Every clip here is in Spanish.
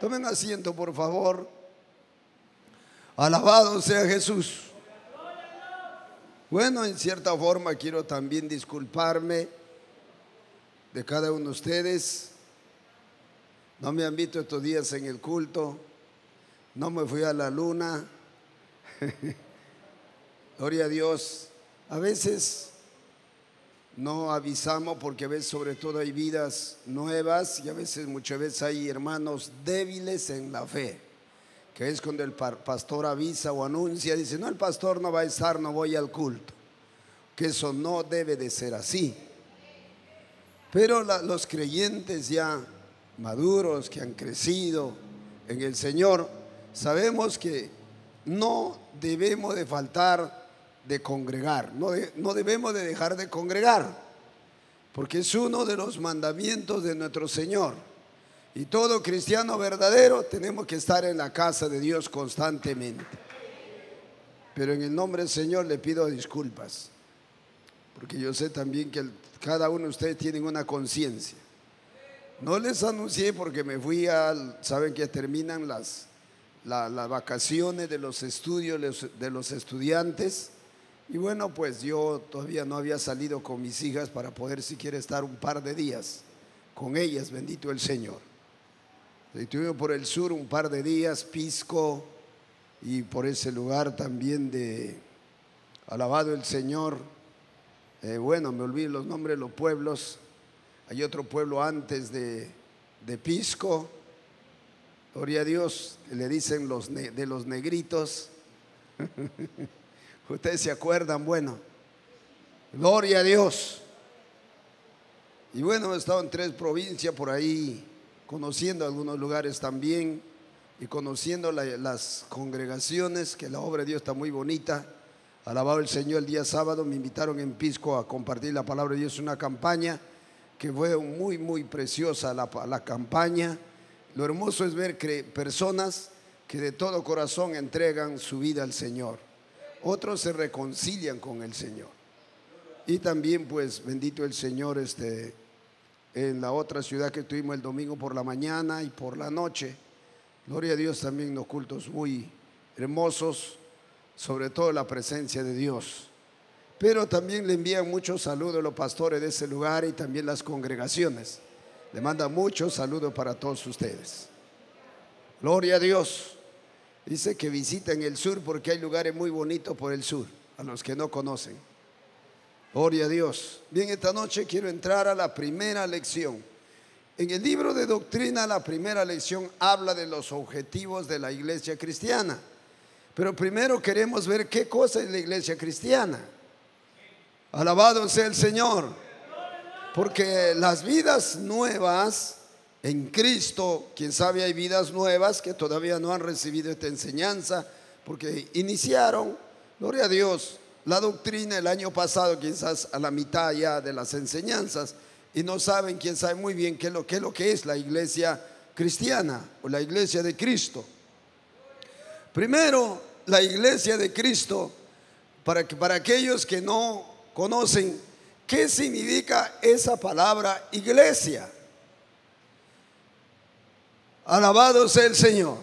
Tomen asiento, por favor. Alabado sea Jesús. Bueno, en cierta forma quiero también disculparme de cada uno de ustedes. No me han visto estos días en el culto. No me fui a la luna. Gloria a Dios. A veces no avisamos porque a veces sobre todo hay vidas nuevas y a veces, muchas veces hay hermanos débiles en la fe, que es cuando el pastor avisa o anuncia, dice: no, el pastor no va a estar, no voy al culto. Que eso no debe de ser así. Pero los creyentes ya maduros, que han crecido en el Señor, sabemos que no debemos de faltar de congregar, no debemos de dejar de congregar, porque es uno de los mandamientos de nuestro Señor. Y todo cristiano verdadero tenemos que estar en la casa de Dios constantemente. Pero en el nombre del Señor le pido disculpas, porque yo sé también que cada uno de ustedes tiene una conciencia. No les anuncié porque me fui saben que terminan las vacaciones de los estudios de los estudiantes. Y bueno, pues yo todavía no había salido con mis hijas para poder siquiera estar un par de días con ellas, bendito el Señor. Estuvimos por el sur un par de días, Pisco, y por ese lugar también de alabado el Señor. Bueno, me olvidé los nombres de los pueblos. Hay otro pueblo antes de Pisco, gloria a Dios, le dicen de los negritos. Ustedes se acuerdan, bueno, gloria a Dios. Y bueno, he estado en 3 provincias por ahí, conociendo algunos lugares también y conociendo las congregaciones, que la obra de Dios está muy bonita. Alabado el Señor. El día sábado me invitaron en Pisco a compartir la palabra de Dios, una campaña que fue muy, muy preciosa la campaña. Lo hermoso es ver personas que de todo corazón entregan su vida al Señor. Otros se reconcilian con el Señor. Y también, pues, bendito el Señor, en la otra ciudad que estuvimos el domingo por la mañana y por la noche. Gloria a Dios, también los cultos muy hermosos, sobre todo la presencia de Dios. Pero también le envían muchos saludos a los pastores de ese lugar y también las congregaciones. Le mandan muchos saludos para todos ustedes. Gloria a Dios. Dice que visiten el sur porque hay lugares muy bonitos por el sur, a los que no conocen. Gloria a Dios. Bien, esta noche quiero entrar a la primera lección. En el libro de doctrina, la primera lección habla de los objetivos de la iglesia cristiana. Pero primero queremos ver qué cosa es la iglesia cristiana. Alabado sea el Señor. Porque las vidas nuevas en Cristo, quién sabe, hay vidas nuevas que todavía no han recibido esta enseñanza, porque iniciaron, gloria a Dios, la doctrina el año pasado, quizás a la mitad ya de las enseñanzas, y no saben, quién sabe muy bien qué es lo que es la iglesia cristiana o la iglesia de Cristo. Primero, la iglesia de Cristo, para aquellos que no conocen, ¿qué significa esa palabra iglesia? Alabado sea el Señor.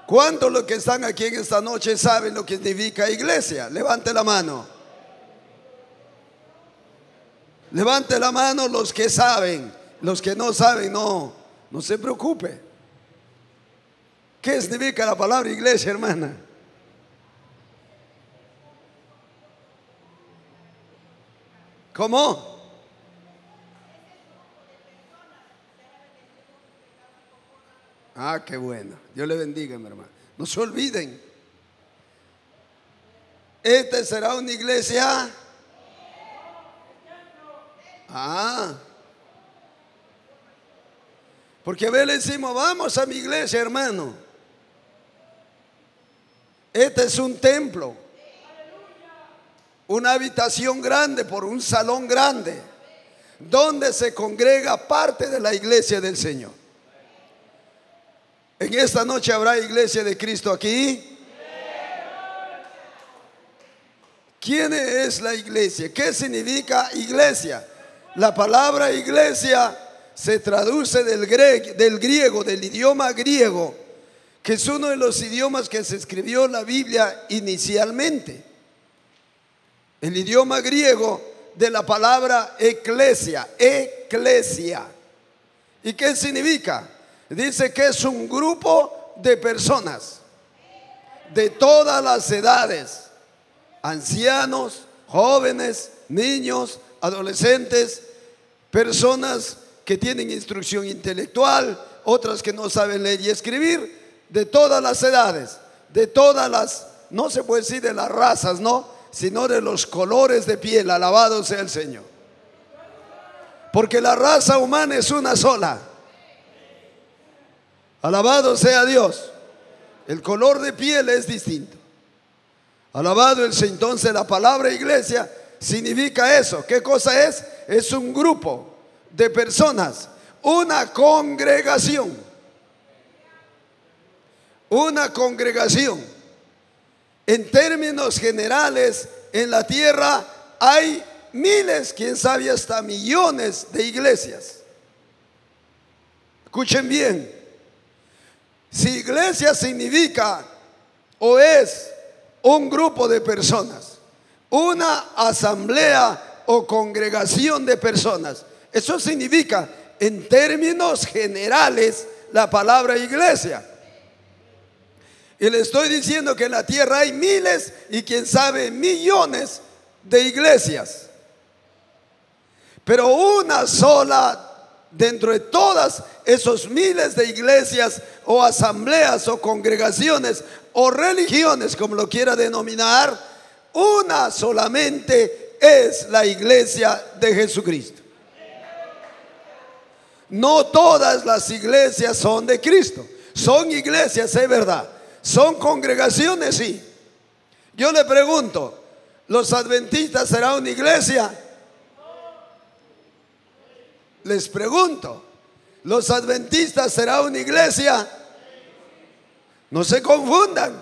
¿Cuántos los que están aquí en esta noche saben lo que significa iglesia? Levante la mano. Levante la mano los que saben. Los que no saben, no se preocupe. ¿Qué significa la palabra iglesia, hermana? ¿Cómo? Ah, qué bueno. Dios le bendiga, mi hermano. No se olviden. Esta será una iglesia. Porque a veces le decimos: vamos a mi iglesia, hermano. Este es un templo, una habitación grande por un salón grande, donde se congrega parte de la iglesia del Señor. En esta noche habrá iglesia de Cristo aquí. ¿Quién es la iglesia? ¿Qué significa iglesia? La palabra iglesia se traduce del griego, del idioma griego, que es uno de los idiomas que se escribió la Biblia inicialmente. El idioma griego de la palabra eclesia, eclesia. ¿Y qué significa? Dice que es un grupo de personas de todas las edades, ancianos, jóvenes, niños, adolescentes, personas que tienen instrucción intelectual, otras que no saben leer y escribir, de todas las edades, de todas las, no se puede decir de las razas, no, sino de los colores de piel. Alabado sea el Señor. Porque la raza humana es una sola. Alabado sea Dios. El color de piel es distinto. Alabado el Señor. Entonces la palabra iglesia significa eso. ¿Qué cosa es? Es un grupo de personas, una congregación. Una congregación. En términos generales, en la tierra hay miles, quién sabe hasta millones de iglesias. Escuchen bien. Si iglesia significa o es un grupo de personas, una asamblea o congregación de personas, eso significa en términos generales la palabra iglesia. Y le estoy diciendo que en la tierra hay miles y quién sabe millones de iglesias. Pero una sola dentro de todas esos miles de iglesias o asambleas o congregaciones o religiones, como lo quiera denominar, una solamente es la iglesia de Jesucristo. No todas las iglesias son de Cristo. Son iglesias, es verdad. Son congregaciones, sí. Yo le pregunto, ¿los adventistas será una iglesia? Les pregunto, ¿los adventistas será una iglesia? No se confundan.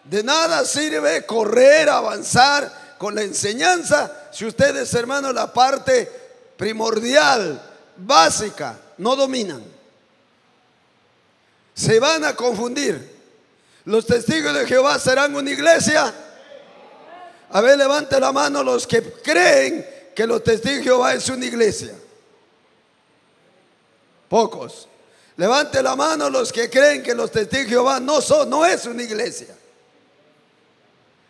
De nada sirve correr, avanzar con la enseñanza si ustedes, hermanos, la parte primordial, básica, no dominan. Se van a confundir. ¿Los testigos de Jehová serán una iglesia? A ver, levante la mano los que creen que los testigos de Jehová es una iglesia. Pocos. Levante la mano los que creen que los testigos de Jehová no es una iglesia.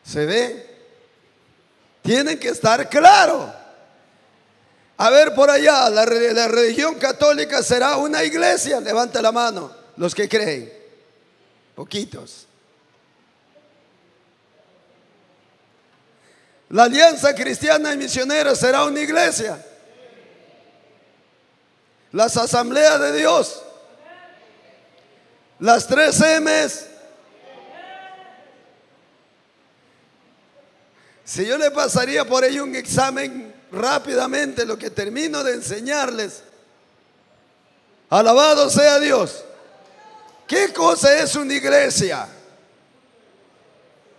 ¿Se ve? Tienen que estar claros. A ver, por allá, la religión católica será una iglesia. Levante la mano los que creen. Poquitos. La Alianza Cristiana y Misionera será una iglesia. Las asambleas de Dios, las 3 M's. Si yo le pasaría por ahí un examen rápidamente, lo que termino de enseñarles, alabado sea Dios. ¿Qué cosa es una iglesia?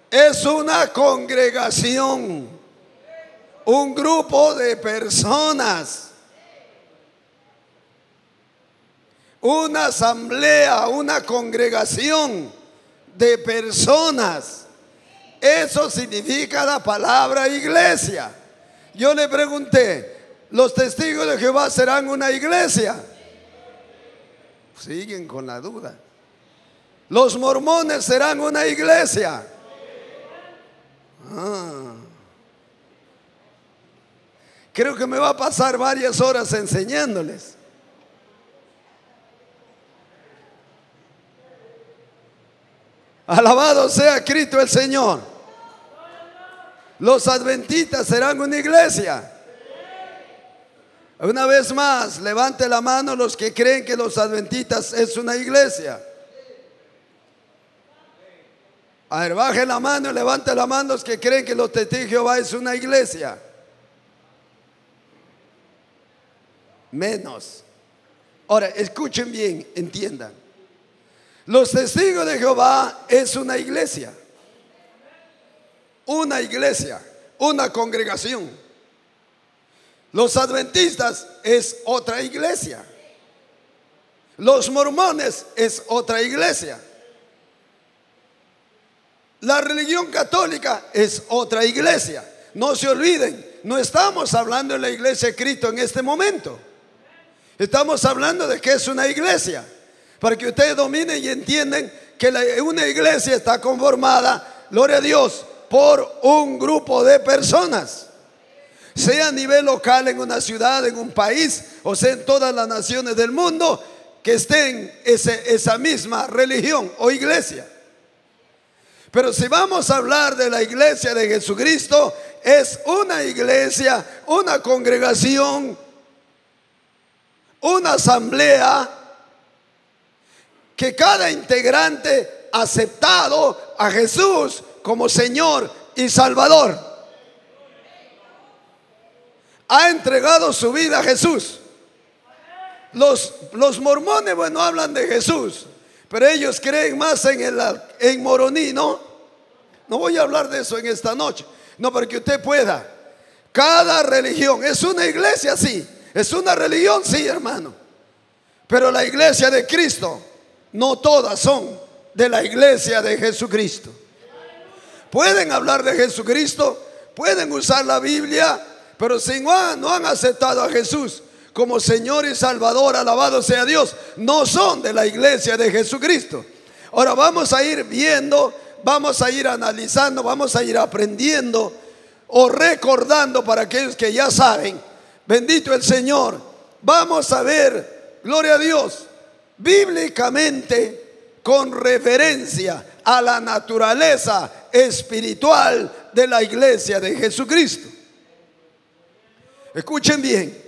Es una congregación, un grupo de personas, una asamblea, una congregación de personas. Eso significa la palabra iglesia. Yo le pregunté, ¿los testigos de Jehová serán una iglesia? Siguen con la duda. ¿Los mormones serán una iglesia? Creo que me va a pasar varias horas enseñándoles. Alabado sea Cristo el Señor. ¿Los adventistas serán una iglesia? Una vez más, levante la mano los que creen que los adventistas es una iglesia. A ver, baje la mano y levante la mano los que creen que los testigos de Jehová es una iglesia. Menos. Ahora, escuchen bien, entiendan. Los testigos de Jehová es una iglesia. Una iglesia, una congregación. Los adventistas es otra iglesia. Los mormones es otra iglesia. La religión católica es otra iglesia. No se olviden, no estamos hablando de la iglesia de Cristo en este momento. Estamos hablando de que es una iglesia, para que ustedes dominen y entiendan que una iglesia está conformada, gloria a Dios, por un grupo de personas, sea a nivel local, en una ciudad, en un país, o sea en todas las naciones del mundo, que estén esa misma religión o iglesia. Pero si vamos a hablar de la iglesia de Jesucristo, es una iglesia, una congregación, una asamblea, que cada integrante ha aceptado a Jesús como Señor y Salvador, ha entregado su vida a Jesús. Los mormones, bueno, hablan de Jesús, pero ellos creen más en Moroní, ¿no? No voy a hablar de eso en esta noche, no, para que usted pueda. Cada religión es una iglesia, sí. Es una religión, sí, hermano. Pero la iglesia de Cristo, no todas son de la iglesia de Jesucristo. Pueden hablar de Jesucristo, pueden usar la Biblia, pero si no han aceptado a Jesús como Señor y Salvador, alabado sea Dios, no son de la iglesia de Jesucristo. Ahora vamos a ir viendo, vamos a ir analizando, vamos a ir aprendiendo o recordando para aquellos que ya saben. Bendito el Señor. Vamos a ver, gloria a Dios, bíblicamente, con referencia a la naturaleza espiritual de la iglesia de Jesucristo. Escuchen bien.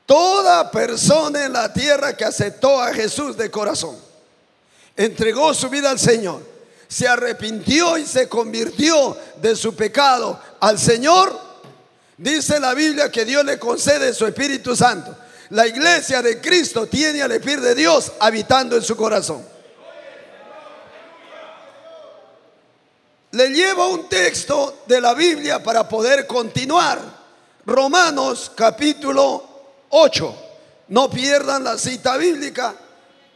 Toda persona en la tierra que aceptó a Jesús de corazón, entregó su vida al Señor, se arrepintió y se convirtió de su pecado al Señor, dice la Biblia que Dios le concede su Espíritu Santo. La iglesia de Cristo tiene al Espíritu de Dios habitando en su corazón. Le llevo un texto de la Biblia para poder continuar. Romanos capítulo 8. No pierdan la cita bíblica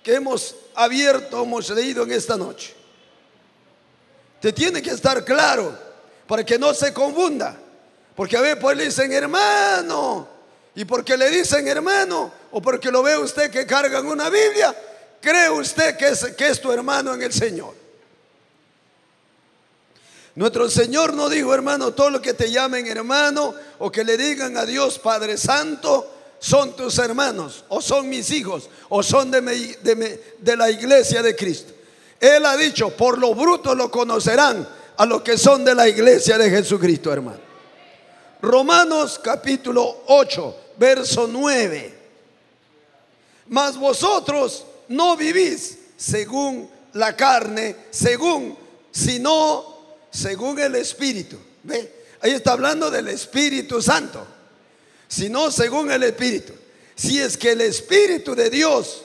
que hemos abierto, hemos leído en esta noche. Te tiene que estar claro para que no se confunda. Porque a veces pues le dicen hermano, y porque le dicen hermano, o porque lo ve usted que cargan una Biblia, cree usted que es tu hermano en el Señor. Nuestro Señor no dijo, hermano, todo lo que te llamen hermano o que le digan a Dios Padre Santo son tus hermanos, o son mis hijos, o son de la iglesia de Cristo. Él ha dicho, por lo bruto lo conocerán a los que son de la iglesia de Jesucristo, hermano. Romanos capítulo 8, verso 9. Mas vosotros no vivís según la carne, sino según el Espíritu. ¿Ve? Ahí está hablando del Espíritu Santo. Sino según el Espíritu. Si es que el Espíritu de Dios,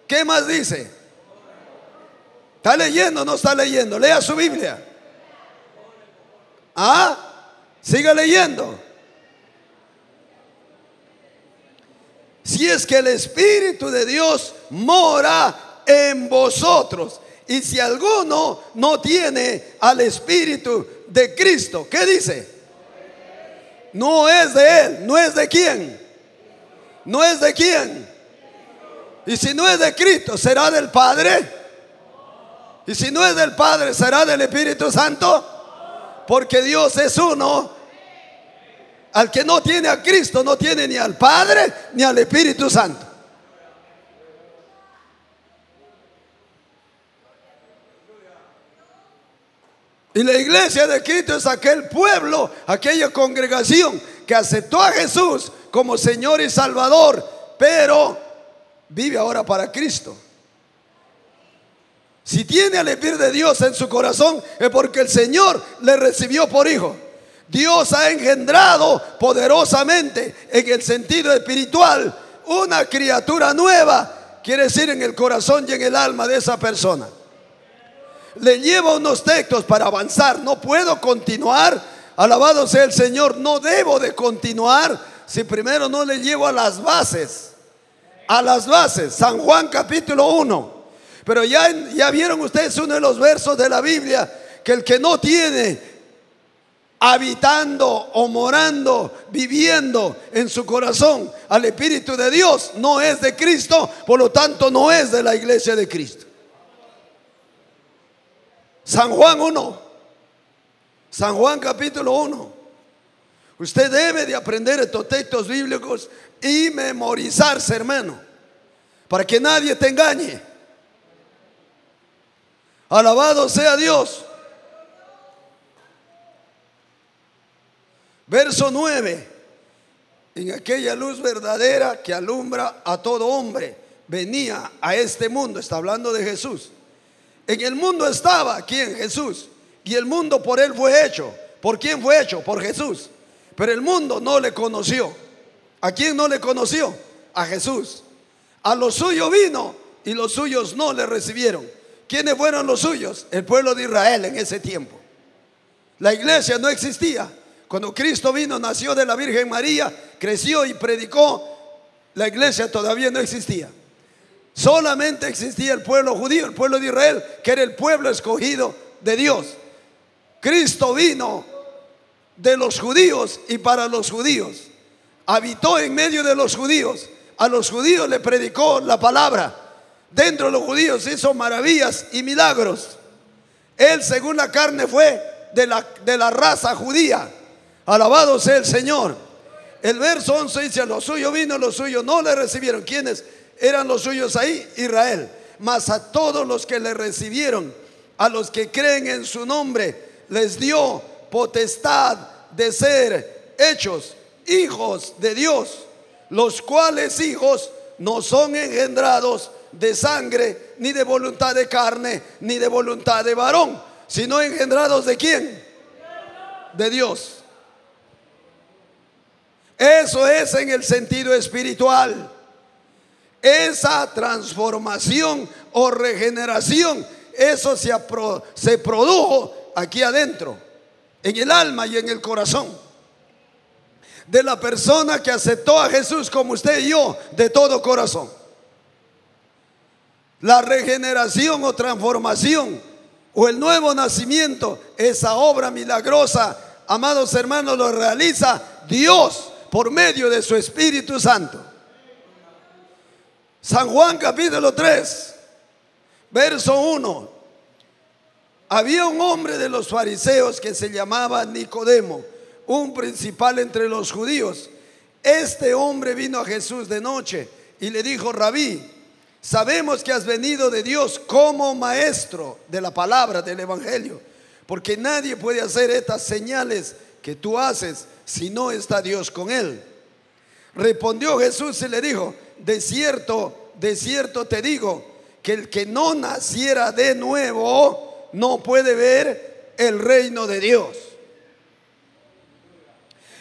¿qué más dice? ¿Está leyendo o no está leyendo? Lea su Biblia. Siga leyendo. Si es que el Espíritu de Dios mora en vosotros. Y si alguno no tiene al Espíritu de Cristo, ¿qué dice? No es de él. ¿No es de quién? ¿No es de quién? Y si no es de Cristo, ¿será del Padre? Y si no es del Padre, ¿será del Espíritu Santo? Porque Dios es uno. Al que no tiene a Cristo, no tiene ni al Padre ni al Espíritu Santo. Y la iglesia de Cristo es aquel pueblo, aquella congregación que aceptó a Jesús como Señor y Salvador, pero vive ahora para Cristo. Si tiene al Espíritu de Dios en su corazón, es porque el Señor le recibió por hijo. Dios ha engendrado poderosamente en el sentido espiritual una criatura nueva, quiere decir en el corazón y en el alma de esa persona. Le llevo unos textos para avanzar. No puedo continuar, alabado sea el Señor, no debo de continuar si primero no le llevo a las bases? A las bases, San Juan capítulo 1. Pero ya vieron ustedes uno de los versos de la Biblia, que el que no tiene habitando o morando, viviendo en su corazón al Espíritu de Dios, no es de Cristo, por lo tanto no es de la iglesia de Cristo. San Juan 1, San Juan capítulo 1. Usted debe de aprender estos textos bíblicos y memorizarse, hermano, para que nadie te engañe. Alabado sea Dios. Verso 9. En aquella luz verdadera que alumbra a todo hombre, venía a este mundo. Está hablando de Jesús. En el mundo estaba, ¿quién? Jesús. Y el mundo por él fue hecho. ¿Por quién fue hecho? Por Jesús. Pero el mundo no le conoció. ¿A quién no le conoció? A Jesús. A los suyos vino y los suyos no le recibieron. ¿Quiénes fueron los suyos? El pueblo de Israel en ese tiempo. La iglesia no existía. Cuando Cristo vino, nació de la Virgen María, creció y predicó, la iglesia todavía no existía. Solamente existía el pueblo judío, el pueblo de Israel, que era el pueblo escogido de Dios. Cristo vino de los judíos y para los judíos. Habitó en medio de los judíos. A los judíos le predicó la palabra. Dentro de los judíos hizo maravillas y milagros. Él, según la carne, fue de la raza judía. Alabado sea el Señor. El verso 11 dice: a los suyos vino, los suyos no le recibieron. ¿Quiénes eran los suyos ahí? Israel. Mas a todos los que le recibieron, a los que creen en su nombre, les dio potestad de ser hechos hijos de Dios, los cuales hijos no son engendrados de sangre, ni de voluntad de carne, ni de voluntad de varón, sino engendrados ¿de quién? De Dios. Eso es en el sentido espiritual. Esa transformación o regeneración, eso se produjo aquí adentro, en el alma y en el corazón de la persona que aceptó a Jesús como usted y yo, de todo corazón. La regeneración o transformación o el nuevo nacimiento, esa obra milagrosa, amados hermanos, lo realiza Dios por medio de su Espíritu Santo. San Juan capítulo 3, verso 1. Había un hombre de los fariseos que se llamaba Nicodemo, un principal entre los judíos. Este hombre vino a Jesús de noche y le dijo: Rabí, sabemos que has venido de Dios como maestro de la palabra del evangelio, porque nadie puede hacer estas señales que tú haces si no está Dios con él. Respondió Jesús y le dijo: de cierto te digo, que el que no naciera de nuevo no puede ver el reino de Dios.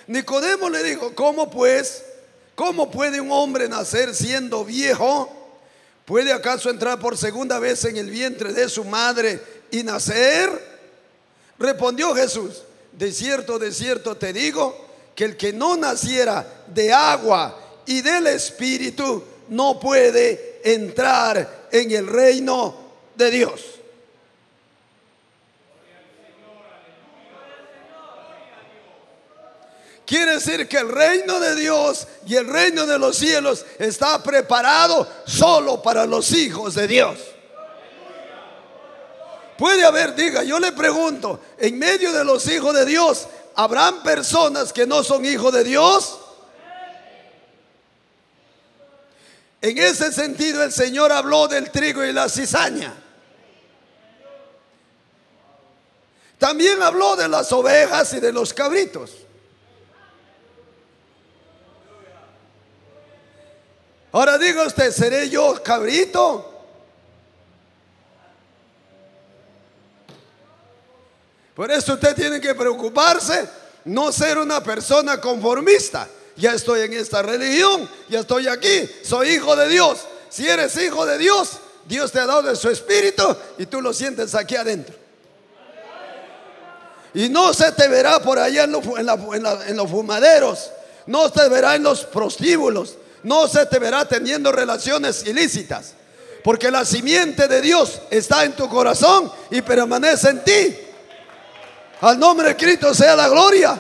Nicodemo le dijo: ¿cómo puede un hombre nacer siendo viejo? ¿Puede acaso entrar por segunda vez en el vientre de su madre y nacer? Respondió Jesús: de cierto te digo, que el que no naciera de agua y del Espíritu no puede entrar en el reino de Dios. Quiere decir que el reino de Dios y el reino de los cielos está preparado solo para los hijos de Dios. Puede haber, yo le pregunto, en medio de los hijos de Dios, ¿habrán personas que no son hijos de Dios? En ese sentido, el Señor habló del trigo y la cizaña. También habló de las ovejas y de los cabritos. Ahora diga usted: ¿seré yo cabrito? Por eso usted tiene que preocuparse, no ser una persona conformista. Ya estoy en esta religión, ya estoy aquí, soy hijo de Dios. Si eres hijo de Dios, Dios te ha dado de su espíritu y tú lo sientes aquí adentro. Y no se te verá por allá en los fumaderos no te verá en los prostíbulos, no se te verá teniendo relaciones ilícitas, porque la simiente de Dios está en tu corazón y permanece en ti. Al nombre de Cristo sea la gloria.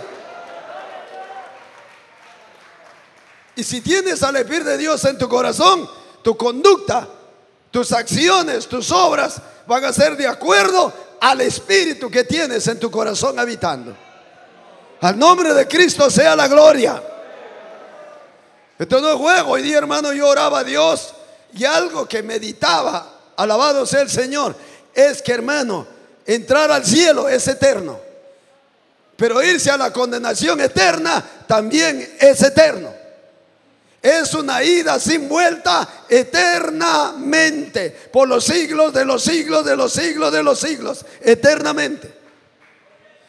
Y si tienes al Espíritu de Dios en tu corazón, tu conducta, tus acciones, tus obras van a ser de acuerdo al Espíritu que tienes en tu corazón habitando. Al nombre de Cristo sea la gloria. Esto no es juego. Hoy día, hermano, yo oraba a Dios y algo que meditaba, alabado sea el Señor, es que, hermano, entrar al cielo es eterno, pero irse a la condenación eterna también es eterno. Es una ida sin vuelta eternamente, por los siglos de los siglos de los siglos de los siglos, eternamente.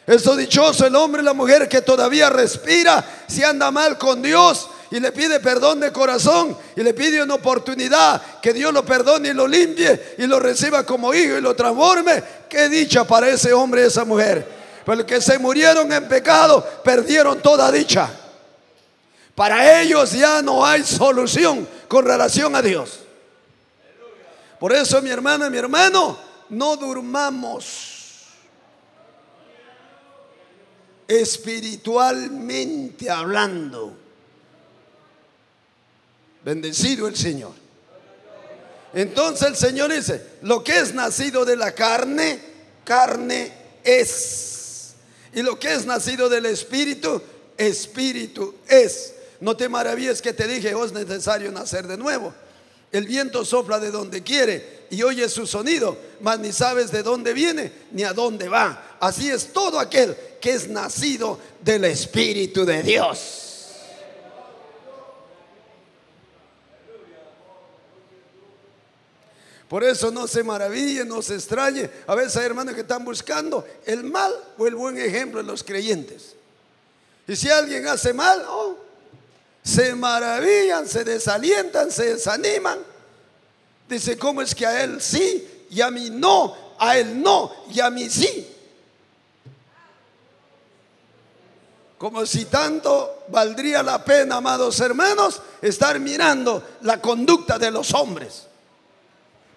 Eso dichoso el hombre y la mujer que todavía respira, si anda mal con Dios y le pide perdón de corazón y le pide una oportunidad, que Dios lo perdone y lo limpie y lo reciba como hijo y lo transforme. Qué dicha para ese hombre y esa mujer. Pero los que se murieron en pecado perdieron toda dicha. Para ellos ya no hay solución con relación a Dios. Por eso, mi hermana, mi hermano, no durmamos espiritualmente hablando. Bendecido el Señor. Entonces el Señor dice: lo que es nacido de la carne, carne es. Y lo que es nacido del Espíritu, Espíritu es. No te maravilles que te dije: oh, es necesario nacer de nuevo. El viento sopla de donde quiere y oyes su sonido, mas ni sabes de dónde viene ni a dónde va. Así es todo aquel que es nacido del Espíritu de Dios. Por eso no se maraville, no se extrañe. A veces hay hermanos que están buscando el mal o el buen ejemplo de los creyentes. Y si alguien hace mal, oh, se maravillan, se desalientan, se desaniman. Dice: ¿cómo es que a él sí y a mí no? A él no y a mí sí. Como si tanto valdría la pena, amados hermanos, estar mirando la conducta de los hombres.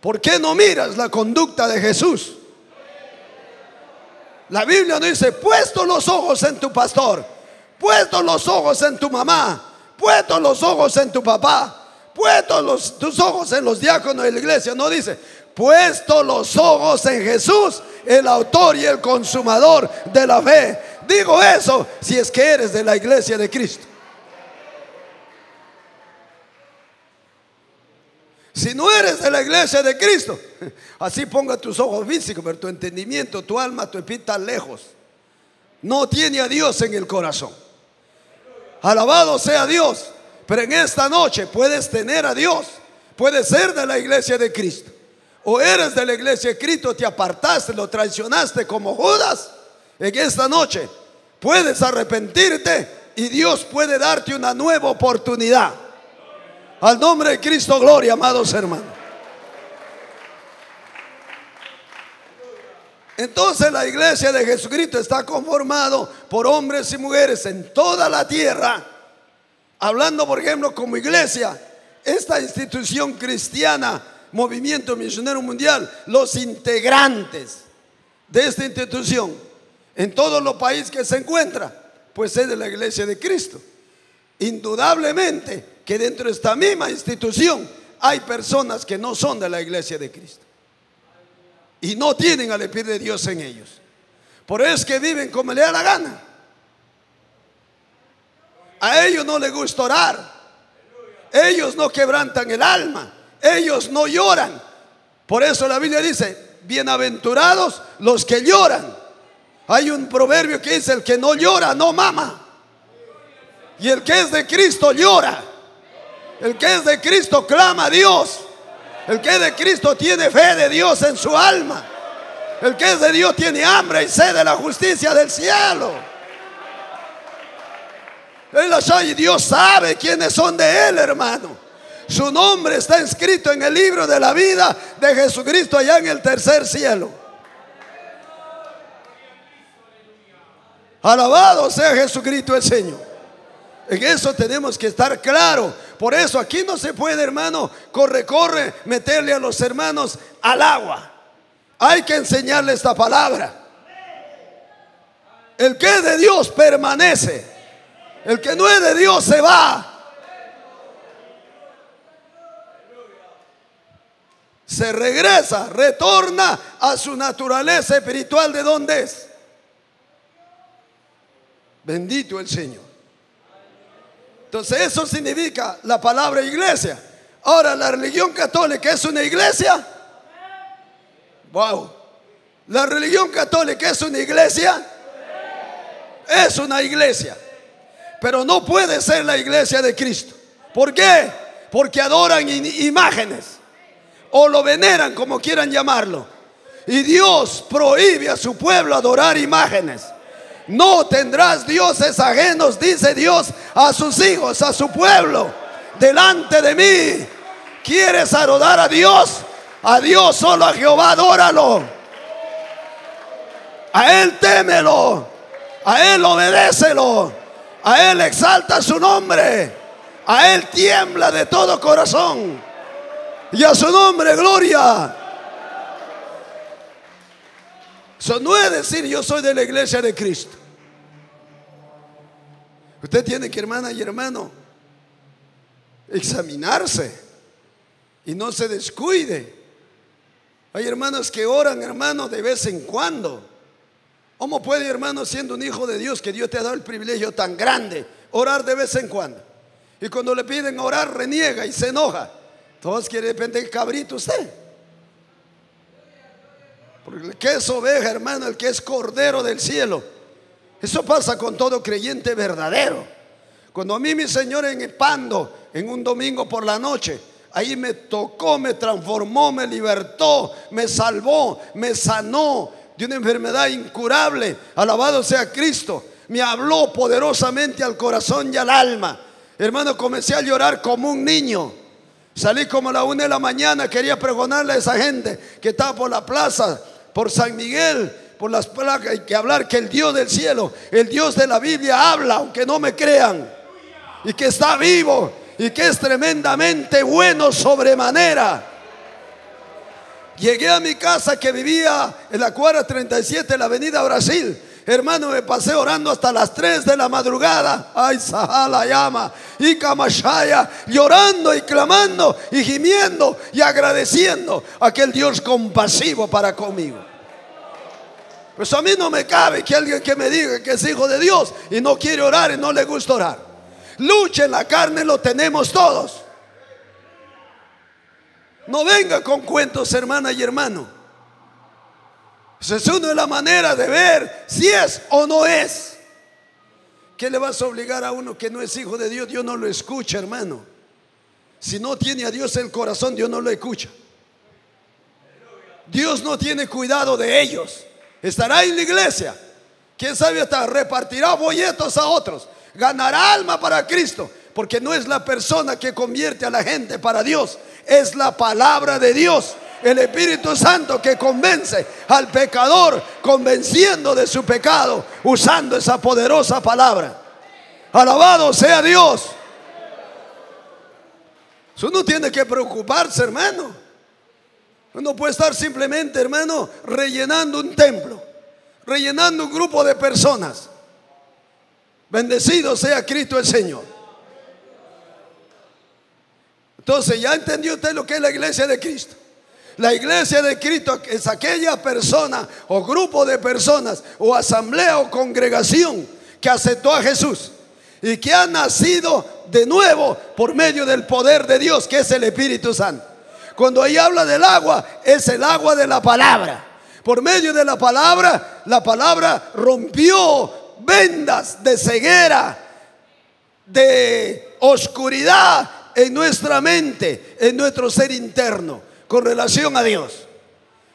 ¿Por qué no miras la conducta de Jesús? La Biblia no dice: puesto los ojos en tu pastor, puesto los ojos en tu mamá, puesto los ojos en tu papá, puesto tus ojos en los diáconos de la iglesia. No dice: puesto los ojos en Jesús, el autor y el consumador de la fe. Digo eso si es que eres de la iglesia de Cristo. Si no eres de la iglesia de Cristo, así ponga tus ojos físicos, pero tu entendimiento, tu alma, tu espíritu está lejos. No tiene a Dios en el corazón. Alabado sea Dios. Pero en esta noche puedes tener a Dios. Puedes ser de la iglesia de Cristo. O eres de la iglesia de Cristo, te apartaste, lo traicionaste como Judas. En esta noche puedes arrepentirte y Dios puede darte una nueva oportunidad. Al nombre de Cristo, gloria, amados hermanos. Entonces la iglesia de Jesucristo está conformado por hombres y mujeres en toda la tierra. Hablando, por ejemplo, como iglesia, esta institución cristiana, Movimiento Misionero Mundial, los integrantes de esta institución en todos los países que se encuentra, pues es de la iglesia de Cristo. Indudablemente que dentro de esta misma institución hay personas que no son de la iglesia de Cristo y no tienen al Espíritu de Dios en ellos. Por eso es que viven como le da la gana. A ellos no les gusta orar. Ellos no quebrantan el alma. Ellos no lloran. Por eso la Biblia dice: bienaventurados los que lloran. Hay un proverbio que dice: el que no llora no mama. Y el que es de Cristo llora. El que es de Cristo clama a Dios. El que es de Cristo tiene fe de Dios en su alma. El que es de Dios tiene hambre y sed de la justicia del cielo. Y Dios sabe quiénes son de Él, hermano. Su nombre está escrito en el libro de la vida de Jesucristo allá en el tercer cielo. Alabado sea Jesucristo el Señor. En eso tenemos que estar claros. Por eso aquí no se puede, hermano, corre, meterle a los hermanos al agua. Hay que enseñarle esta palabra. El que es de Dios permanece. El que no es de Dios se va. Se regresa, retorna a su naturaleza espiritual. ¿De dónde es? Bendito el Señor. Entonces eso significa la palabra iglesia. Ahora, la religión católica es una iglesia. Wow. La religión católica es una iglesia. Es una iglesia. Pero no puede ser la iglesia de Cristo. ¿Por qué? Porque adoran imágenes. O lo veneran, como quieran llamarlo. Y Dios prohíbe a su pueblo adorar imágenes. No tendrás dioses ajenos, dice Dios a sus hijos, a su pueblo, delante de mí. ¿Quieres adorar a Dios? A Dios, solo a Jehová adóralo. A Él témelo. A Él obedécelo. A Él exalta su nombre. A Él tiembla de todo corazón. Y a su nombre gloria. Eso no es decir yo soy de la iglesia de Cristo. Usted tiene que, hermana y hermano, examinarse y no se descuide. Hay hermanos que oran, hermano, de vez en cuando. ¿Cómo puede, hermano, siendo un hijo de Dios, que Dios te ha dado el privilegio tan grande, orar de vez en cuando? Y cuando le piden orar, reniega y se enoja. Todos quieren de repente el cabrito usted. Porque el que es oveja, hermano, el que es cordero del cielo. Eso pasa con todo creyente verdadero. Cuando a mí mi Señor en Pando, en un domingo por la noche, ahí me tocó, me transformó, me libertó, me salvó, me sanó de una enfermedad incurable. Alabado sea Cristo. Me habló poderosamente al corazón y al alma. Hermano, comencé a llorar como un niño. Salí como a la 1 de la mañana, quería pregonarle a esa gente que estaba por la plaza, por San Miguel, por las placas. Hay que hablar que el Dios del cielo, el Dios de la Biblia habla, aunque no me crean, y que está vivo y que es tremendamente bueno sobremanera. Llegué a mi casa, que vivía en la cuadra 37 de la avenida Brasil. Hermano, me pasé orando hasta las 3 de la madrugada. Ay, Sahala llama y Kamashaya, llorando y clamando y gimiendo y agradeciendo a aquel Dios compasivo para conmigo. Pues a mí no me cabe que alguien que me diga que es hijo de Dios y no quiere orar y no le gusta orar. Lucha en la carne lo tenemos todos. No venga con cuentos, hermana y hermano. Esa es una de las maneras de ver si es o no es. ¿Qué le vas a obligar a uno que no es hijo de Dios? Dios no lo escucha, hermano. Si no tiene a Dios en el corazón, Dios no lo escucha. Dios no tiene cuidado de ellos. Estará en la iglesia, quién sabe, hasta repartirá folletos a otros, ganará alma para Cristo, porque no es la persona que convierte a la gente para Dios, es la palabra de Dios, el Espíritu Santo que convence al pecador, convenciendo de su pecado, usando esa poderosa palabra. Alabado sea Dios. Uno tiene que preocuparse, hermano. Uno puede estar simplemente, hermano, rellenando un templo, rellenando un grupo de personas. Bendecido sea Cristo el Señor. Entonces, ¿ya entendió usted lo que es la iglesia de Cristo? La iglesia de Cristo es aquella persona o grupo de personas o asamblea o congregación que aceptó a Jesús y que ha nacido de nuevo por medio del poder de Dios, que es el Espíritu Santo. Cuando ahí habla del agua, es el agua de la palabra. Por medio de la palabra rompió vendas de ceguera, de oscuridad en nuestra mente, en nuestro ser interno, con relación a Dios.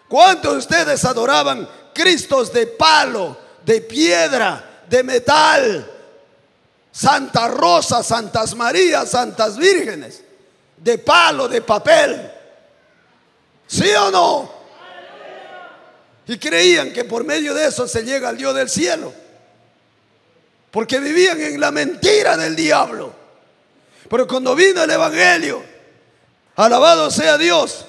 ¿Cuántos de ustedes adoraban cristos de palo, de piedra, de metal, Santa Rosa, Santas Marías, Santas Vírgenes, de palo, de papel? ¿Sí o no? Y creían que por medio de eso se llega al Dios del cielo. porque vivían en la mentira del diablo. Pero cuando vino el evangelio, alabado sea Dios,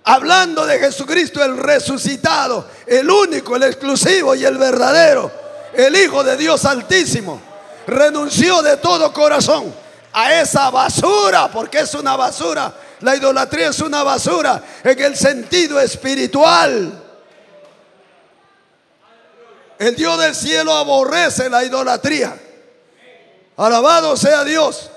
hablando de Jesucristo el resucitado, el único, el exclusivo y el verdadero, el Hijo de Dios Altísimo, renunció de todo corazón a esa basura, porque es una basura. La idolatría es una basura en el sentido espiritual. El Dios del cielo aborrece la idolatría. Alabado sea Dios.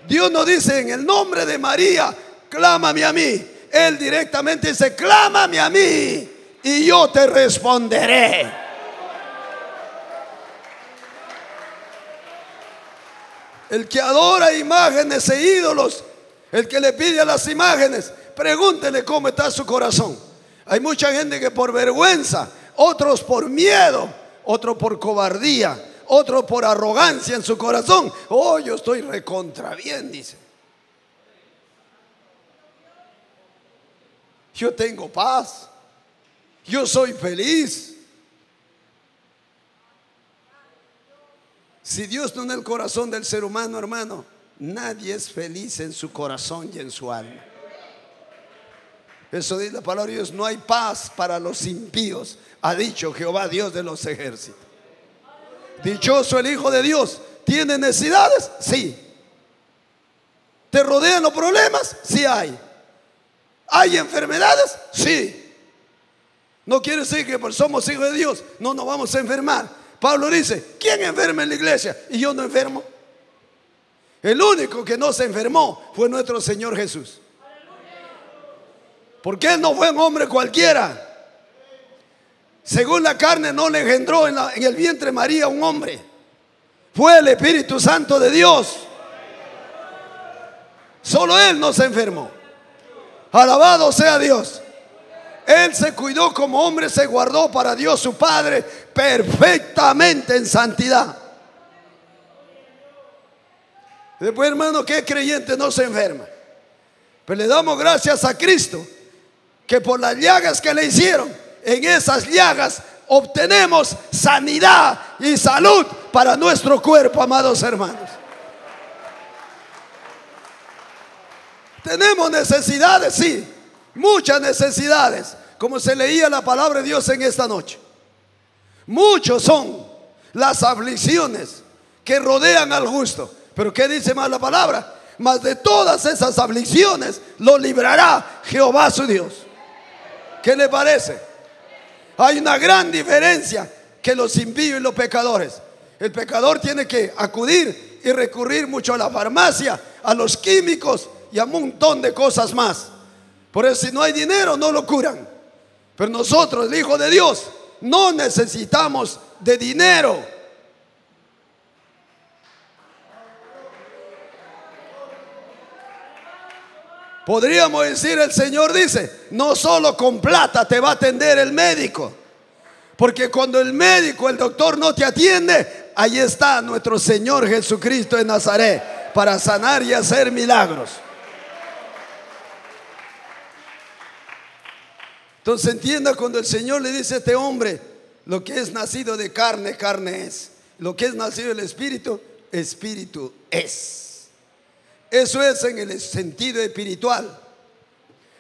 Dios no dice en el nombre de María, clámame a mí. Él directamente dice, clámame a mí y yo te responderé. El que adora imágenes e ídolos, el que le pide a las imágenes, pregúntele cómo está su corazón. Hay mucha gente que por vergüenza, otros por miedo, otros por cobardía, otros por arrogancia en su corazón. Oh, yo estoy recontra bien, dice. Yo tengo paz. Yo soy feliz. Si Dios no es en el corazón del ser humano, hermano, nadie es feliz en su corazón y en su alma. Eso dice la palabra de Dios. No hay paz para los impíos, ha dicho Jehová, Dios de los ejércitos. Dichoso el Hijo de Dios. ¿Tiene necesidades? Sí. ¿Te rodean los problemas? Sí hay. ¿Hay enfermedades? Sí. No quiere decir que somos hijos de Dios no nos vamos a enfermar. Pablo dice, ¿quién enferma en la iglesia? Y yo no enfermo. El único que no se enfermó fue nuestro Señor Jesús. Porque Él no fue un hombre cualquiera. Según la carne no le engendró en el vientre de María un hombre. Fue el Espíritu Santo de Dios. Solo Él no se enfermó. Alabado sea Dios. Él se cuidó como hombre, se guardó para Dios su Padre perfectamente en santidad. Después, hermano, ¿qué creyente no se enferma? Pero le damos gracias a Cristo que por las llagas que le hicieron, en esas llagas obtenemos sanidad y salud para nuestro cuerpo, amados hermanos. Tenemos necesidades, sí, muchas necesidades, como se leía la palabra de Dios en esta noche. Muchos son las aflicciones que rodean al justo. Pero ¿qué dice más la palabra? Mas de todas esas aflicciones lo librará Jehová su Dios. ¿Qué le parece? Hay una gran diferencia que los impíos y los pecadores. El pecador tiene que acudir y recurrir mucho a la farmacia, a los químicos y a un montón de cosas más. Por eso si no hay dinero no lo curan. Pero nosotros, el Hijo de Dios, no necesitamos de dinero. Podríamos decir, el Señor dice, no solo con plata te va a atender el médico. Porque cuando el médico, el doctor no te atiende, ahí está nuestro Señor Jesucristo de Nazaret para sanar y hacer milagros. Entonces entienda, cuando el Señor le dice a este hombre, lo que es nacido de carne, carne es. Lo que es nacido del Espíritu, Espíritu es. Eso es en el sentido espiritual.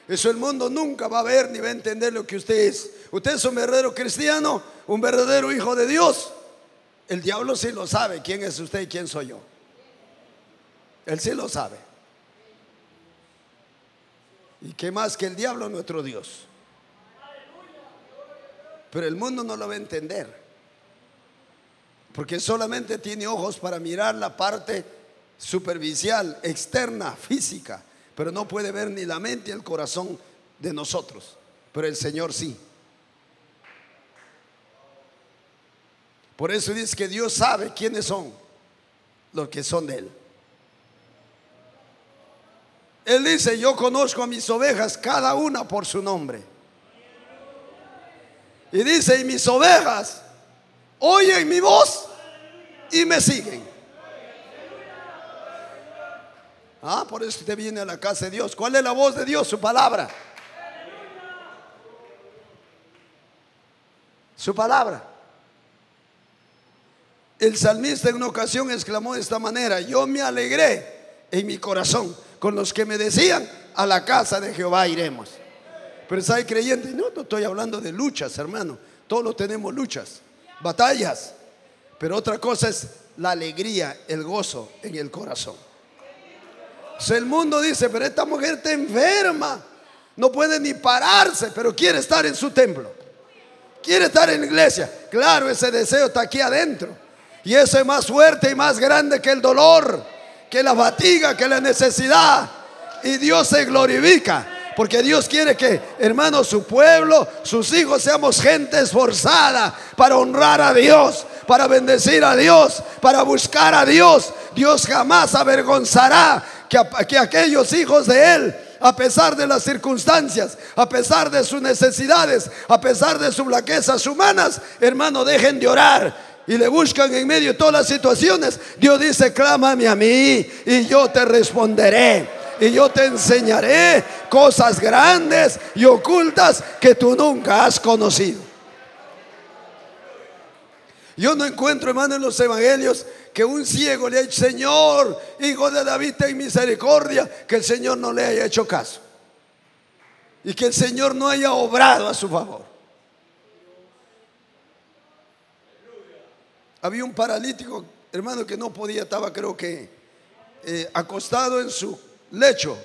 Eso el mundo nunca va a ver ni va a entender lo que usted es. Usted es un verdadero cristiano, un verdadero hijo de Dios. El diablo sí lo sabe quién es usted y quién soy yo. Él sí lo sabe. Y qué más que el diablo, nuestro Dios. Pero el mundo no lo va a entender, porque solamente tiene ojos para mirar la parte superficial, externa, física, pero no puede ver ni la mente y el corazón de nosotros. Pero el Señor sí. Por eso dice que Dios sabe quiénes son los que son de Él. Él dice, yo conozco a mis ovejas, cada una por su nombre. Y dice, y mis ovejas oyen mi voz y me siguen. Por eso usted viene a la casa de Dios. ¿Cuál es la voz de Dios? Su palabra. Su palabra. El salmista en una ocasión exclamó de esta manera: yo me alegré en mi corazón con los que me decían, a la casa de Jehová iremos. Pero hay creyentes, no estoy hablando de luchas, hermano. Todos tenemos luchas, batallas. Pero otra cosa es la alegría, el gozo en el corazón. O sea, el mundo dice: pero esta mujer está enferma, no puede ni pararse, pero quiere estar en su templo, quiere estar en la iglesia. Claro, ese deseo está aquí adentro. Y eso es más fuerte y más grande que el dolor, que la fatiga, que la necesidad. Y Dios se glorifica, porque Dios quiere que, hermanos, su pueblo, sus hijos, seamos gente esforzada para honrar a Dios, para bendecir a Dios, para buscar a Dios. Dios jamás avergonzará que aquellos hijos de Él, a pesar de las circunstancias, a pesar de sus necesidades, a pesar de sus flaquezas humanas, hermano, dejen de orar y le buscan en medio de todas las situaciones. Dios dice: clámame a mí y yo te responderé, y yo te enseñaré cosas grandes y ocultas que tú nunca has conocido. Yo no encuentro, hermano, en los evangelios que un ciego le haya dicho: Señor, hijo de David, ten misericordia, que el Señor no le haya hecho caso y que el Señor no haya obrado a su favor. Había un paralítico, hermano, que no podía, estaba, creo que acostado en su lecho,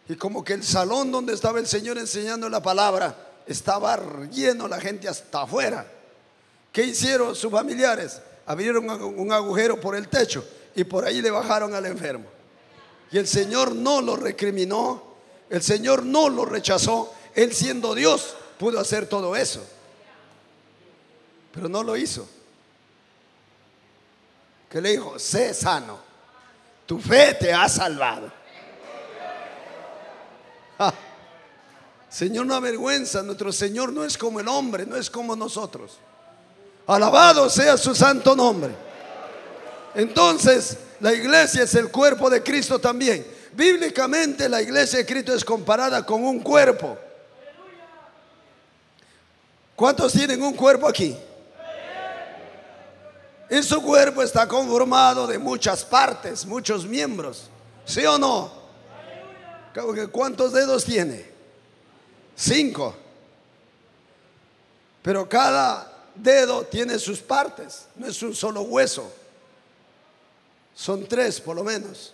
y como que el salón donde estaba el Señor enseñando la palabra estaba lleno, la gente hasta afuera. ¿Qué hicieron sus familiares? Abrieron un agujero por el techo y por ahí le bajaron al enfermo. Y el Señor no lo recriminó, el Señor no lo rechazó. Él, siendo Dios, pudo hacer todo eso, pero no lo hizo. Que le dijo: sé sano, tu fe te ha salvado. Señor no avergüenza. Nuestro Señor no es como el hombre, no es como nosotros. Alabado sea su santo nombre. Entonces, la iglesia es el cuerpo de Cristo también. Bíblicamente, la iglesia de Cristo es comparada con un cuerpo. ¿Cuántos tienen un cuerpo aquí? Y su cuerpo está conformado de muchas partes, muchos miembros. ¿Sí o no? ¿Cuántos dedos tiene? 5. Pero cada dedo tiene sus partes, no es un solo hueso, son 3 por lo menos.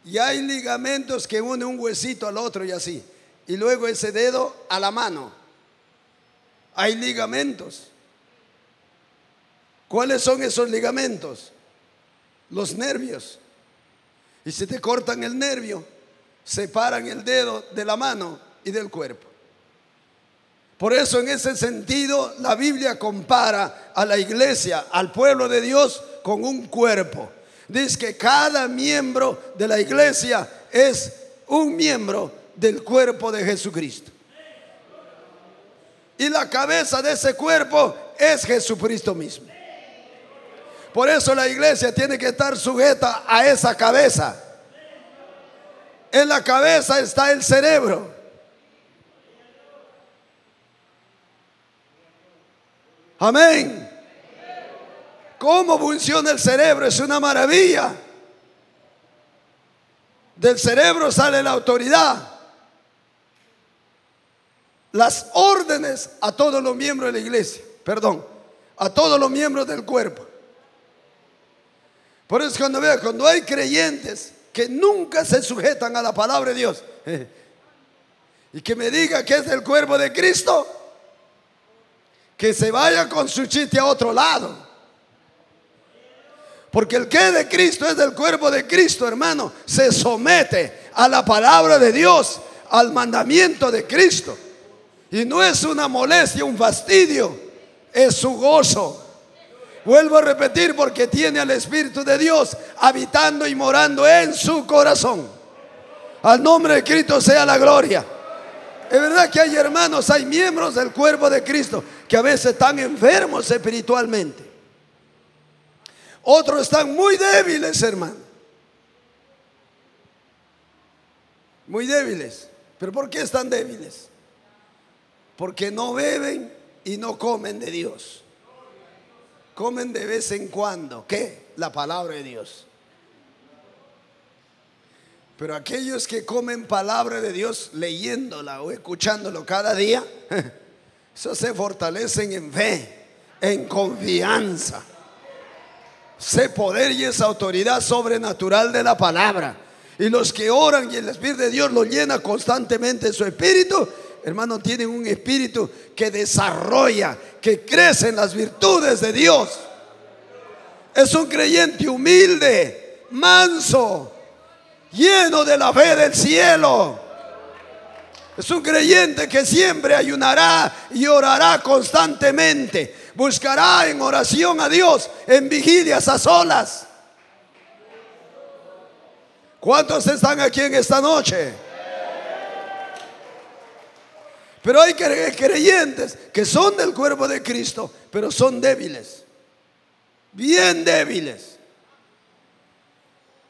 Y hay ligamentos que unen un huesito al otro y así. Y luego ese dedo a la mano, hay ligamentos. ¿Cuáles son esos ligamentos? Los nervios. Y si te cortan el nervio, separan el dedo de la mano y del cuerpo. Por eso, en ese sentido, la Biblia compara a la iglesia, al pueblo de Dios, con un cuerpo. Dice que cada miembro de la iglesia es un miembro del cuerpo de Jesucristo. Y la cabeza de ese cuerpo es Jesucristo mismo. Por eso la iglesia tiene que estar sujeta a esa cabeza. En la cabeza está el cerebro. Amén. ¿Cómo funciona el cerebro? Es una maravilla. Del cerebro sale la autoridad, las órdenes a todos los miembros de la iglesia, a todos los miembros del cuerpo. Por eso cuando hay creyentes que nunca se sujetan a la palabra de Dios y que me diga que es el cuerpo de Cristo, que se vaya con su chiste a otro lado. Porque el que es de Cristo es del cuerpo de Cristo, hermano. Se somete a la palabra de Dios, al mandamiento de Cristo. Y no es una molestia, un fastidio, es su gozo. Vuelvo a repetir, porque tiene al Espíritu de Dios habitando y morando en su corazón. Al nombre de Cristo sea la gloria. Es verdad que hay hermanos, hay miembros del cuerpo de Cristo que a veces están enfermos espiritualmente. Otros están muy débiles, hermano. Muy débiles. ¿Pero por qué están débiles? Porque no beben y no comen de Dios. comen de vez en cuando, ¿qué? La palabra de Dios. Pero aquellos que comen palabra de Dios leyéndola o escuchándolo cada día, eso se fortalecen en fe, en confianza. Ese poder y esa autoridad sobrenatural de la palabra. Y los que oran y el Espíritu de Dios los llena constantemente en su espíritu, hermano, tienen un espíritu que desarrolla, que crece en las virtudes de Dios. Es un creyente humilde, manso, lleno de la fe del cielo. Es un creyente que siempre ayunará y orará constantemente. Buscará en oración a Dios, en vigilias a solas. ¿Cuántos están aquí en esta noche? Pero hay creyentes que son del cuerpo de Cristo, pero son débiles, bien débiles,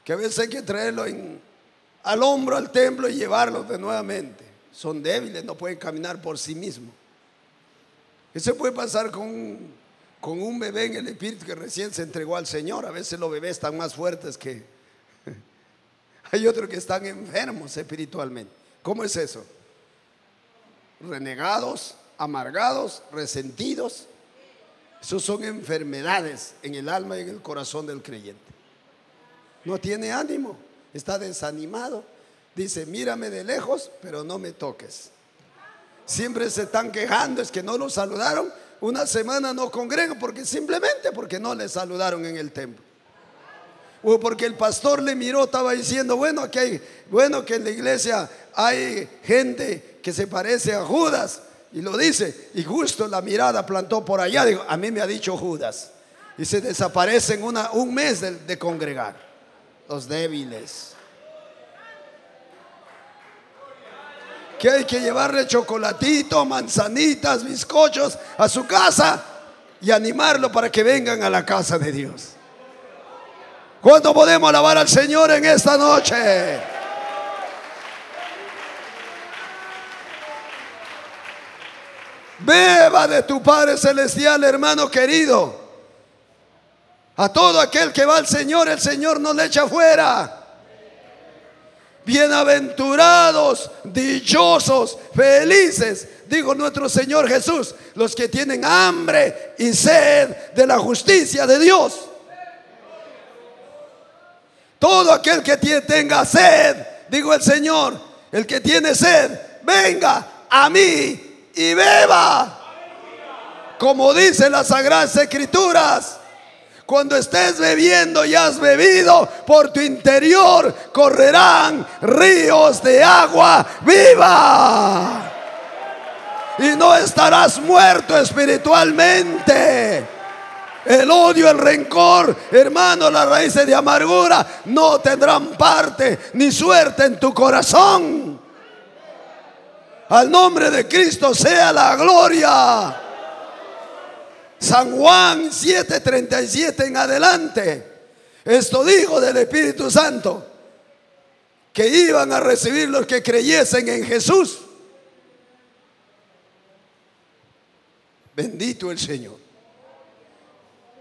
que a veces hay que traerlo al hombro al templo y llevarlo de nuevamente. Son débiles, no pueden caminar por sí mismos. Eso puede pasar con un bebé en el espíritu que recién se entregó al Señor. A veces los bebés están más fuertes que hay otros que están enfermos espiritualmente. ¿Cómo es eso? Renegados, amargados, resentidos. Esos son enfermedades en el alma y en el corazón del creyente. No tiene ánimo, está desanimado. Dice, mírame de lejos, pero no me toques. Siempre se están quejando, es que no los saludaron. Una semana no congregan porque no le saludaron en el templo. O porque el pastor le miró, estaba diciendo, bueno que en la iglesia hay gente que se parece a Judas. Y lo dice, y justo la mirada plantó por allá. Digo, a mí me ha dicho Judas. Y se desaparecen un mes de congregar. Los débiles. Que hay que llevarle chocolatito, manzanitas, bizcochos a su casa y animarlo para que vengan a la casa de Dios. ¿Cuánto podemos alabar al Señor en esta noche? Beba de tu Padre Celestial, hermano querido. A todo aquel que va al Señor, el Señor no le echa fuera. Bienaventurados, dichosos, felices, dijo nuestro Señor Jesús, los que tienen hambre y sed de la justicia de Dios. Todo aquel que tenga sed, dijo el Señor, el que tiene sed, venga a mí y beba. Como dice las Sagradas Escrituras, cuando estés bebiendo y has bebido, por tu interior correrán ríos de agua viva. Y no estarás muerto espiritualmente. El odio, el rencor, hermano, las raíces de amargura no tendrán parte ni suerte en tu corazón. Al nombre de Cristo sea la gloria. San Juan 7:37 en adelante. Esto dijo del Espíritu Santo, que iban a recibir los que creyesen en Jesús. Bendito el Señor.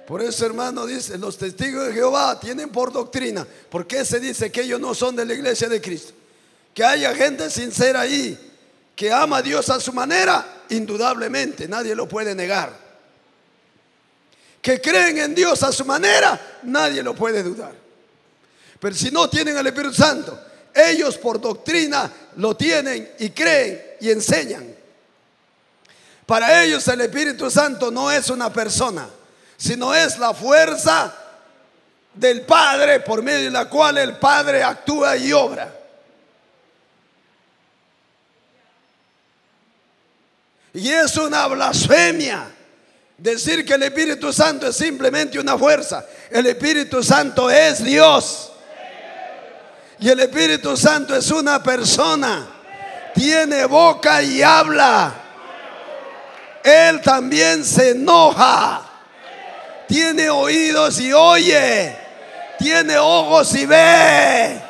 Por eso, hermano, dice, los testigos de Jehová tienen por doctrina. ¿Por qué se dice que ellos no son de la iglesia de Cristo? Que haya gente sincera ahí, que ama a Dios a su manera, indudablemente, nadie lo puede negar. Que creen en Dios a su manera, nadie lo puede dudar. Pero si no tienen al Espíritu Santo, ellos por doctrina lo tienen y creen y enseñan. Para ellos el Espíritu Santo no es una persona, sino es la fuerza del Padre por medio de la cual el Padre actúa y obra. Y es una blasfemia decir que el Espíritu Santo es simplemente una fuerza. El Espíritu Santo es Dios. Y el Espíritu Santo es una persona. Tiene boca y habla. Él también se enoja. Tiene oídos y oye. Tiene ojos y ve.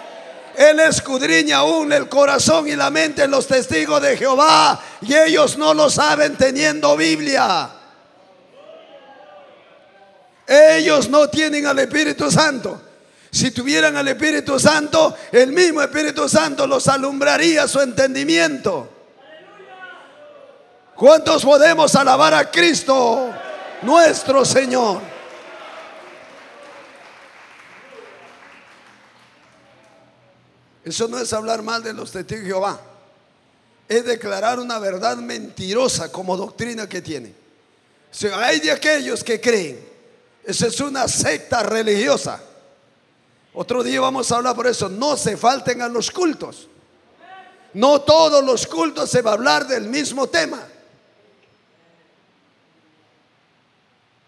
Él escudriña aún el corazón y la mente de los testigos de Jehová, y ellos no lo saben teniendo Biblia. Ellos no tienen al Espíritu Santo. Si tuvieran al Espíritu Santo, el mismo Espíritu Santo los alumbraría su entendimiento. ¿Cuántos podemos alabar a Cristo, nuestro Señor? Eso no es hablar mal de los testigos de Jehová. Es declarar una verdad mentirosa como doctrina que tienen. O sea, hay de aquellos que creen. Esa es una secta religiosa. Otro día vamos a hablar por eso. No se falten a los cultos. No todos los cultos se va a hablar del mismo tema.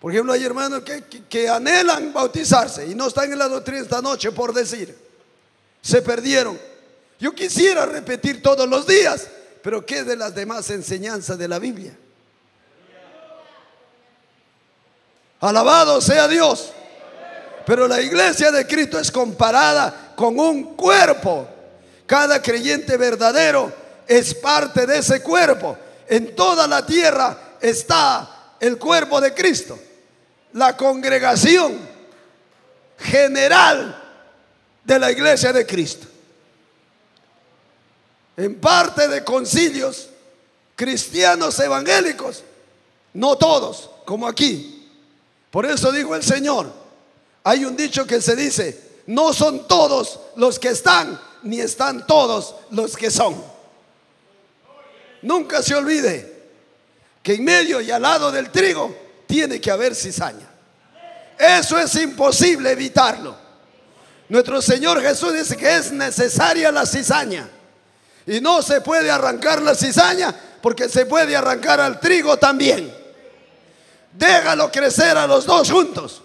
Por ejemplo, hay hermanos que anhelan bautizarse y no están en la doctrina esta noche por decir. Se perdieron. Yo quisiera repetir todos los días, pero ¿qué de las demás enseñanzas de la Biblia? Alabado sea Dios. Pero la iglesia de Cristo es comparada con un cuerpo. Cada creyente verdadero es parte de ese cuerpo. En toda la tierra está el cuerpo de Cristo. La congregación general de la iglesia de Cristo. En parte de concilios cristianos evangélicos, no todos, como aquí. Por eso dijo el Señor, hay un dicho que se dice, no son todos los que están, ni están todos los que son. Nunca se olvide que en medio y al lado del trigo tiene que haber cizaña. Eso es imposible evitarlo. Nuestro Señor Jesús dice que es necesaria la cizaña. Y no se puede arrancar la cizaña porque se puede arrancar al trigo también. Déjalo crecer a los dos juntos.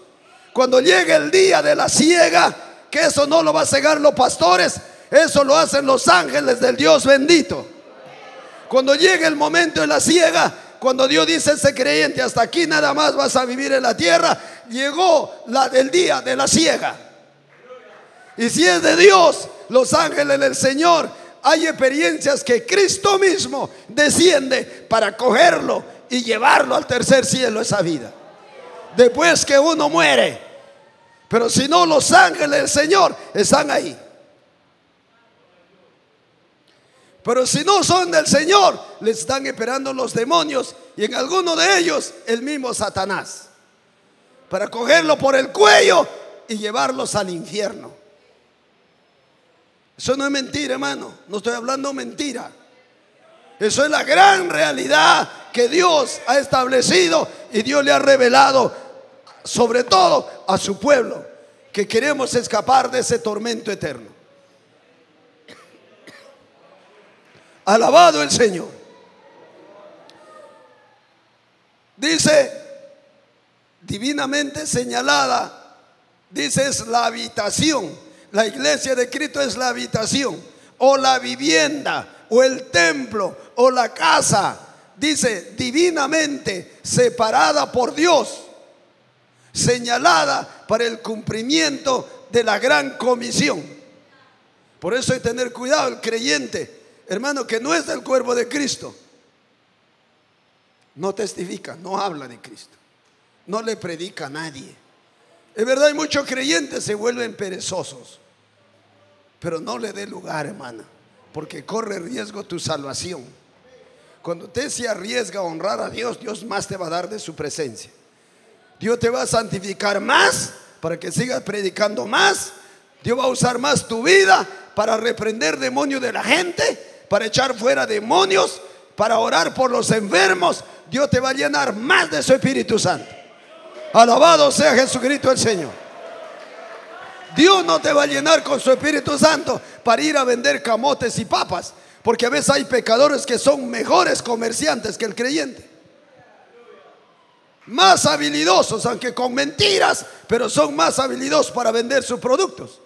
Cuando llegue el día de la siega, que eso no lo va a cegar los pastores, eso lo hacen los ángeles del Dios bendito. Cuando llegue el momento de la siega, cuando Dios dice a ese creyente, hasta aquí nada más vas a vivir en la tierra, llegó el día de la siega. Y si es de Dios, los ángeles del Señor, hay experiencias que Cristo mismo desciende para cogerlo y llevarlo al tercer cielo, esa vida, después que uno muere. Pero si no, los ángeles del Señor están ahí. Pero si no son del Señor, les están esperando los demonios, y en alguno de ellos el mismo Satanás, para cogerlo por el cuello y llevarlos al infierno. Eso no es mentira, hermano. No estoy hablando mentira. Eso es la gran realidad que Dios ha establecido y Dios le ha revelado, sobre todo a su pueblo, que queremos escapar de ese tormento eterno. Alabado el Señor. Dice, divinamente señalada, dice, es la habitación. La iglesia de Cristo es la habitación, o la vivienda, o el templo, o la casa. Dice, divinamente separada por Dios, señalada para el cumplimiento de la gran comisión. Por eso hay que tener cuidado el creyente, hermano, que no es del cuerpo de Cristo, no testifica, no habla de Cristo, no le predica a nadie. Es verdad, hay muchos creyentes se vuelven perezosos, pero no le dé lugar, hermana, porque corre riesgo tu salvación. Cuando usted se arriesga a honrar a Dios, Dios más te va a dar de su presencia. Dios te va a santificar más para que sigas predicando más. Dios va a usar más tu vida para reprender demonios de la gente, para echar fuera demonios, para orar por los enfermos. Dios te va a llenar más de su Espíritu Santo. Alabado sea Jesucristo el Señor. Dios no te va a llenar con su Espíritu Santo para ir a vender camotes y papas, porque a veces hay pecadores que son mejores comerciantes que el creyente, más habilidosos, aunque con mentiras, pero son más habilidosos para vender sus productos.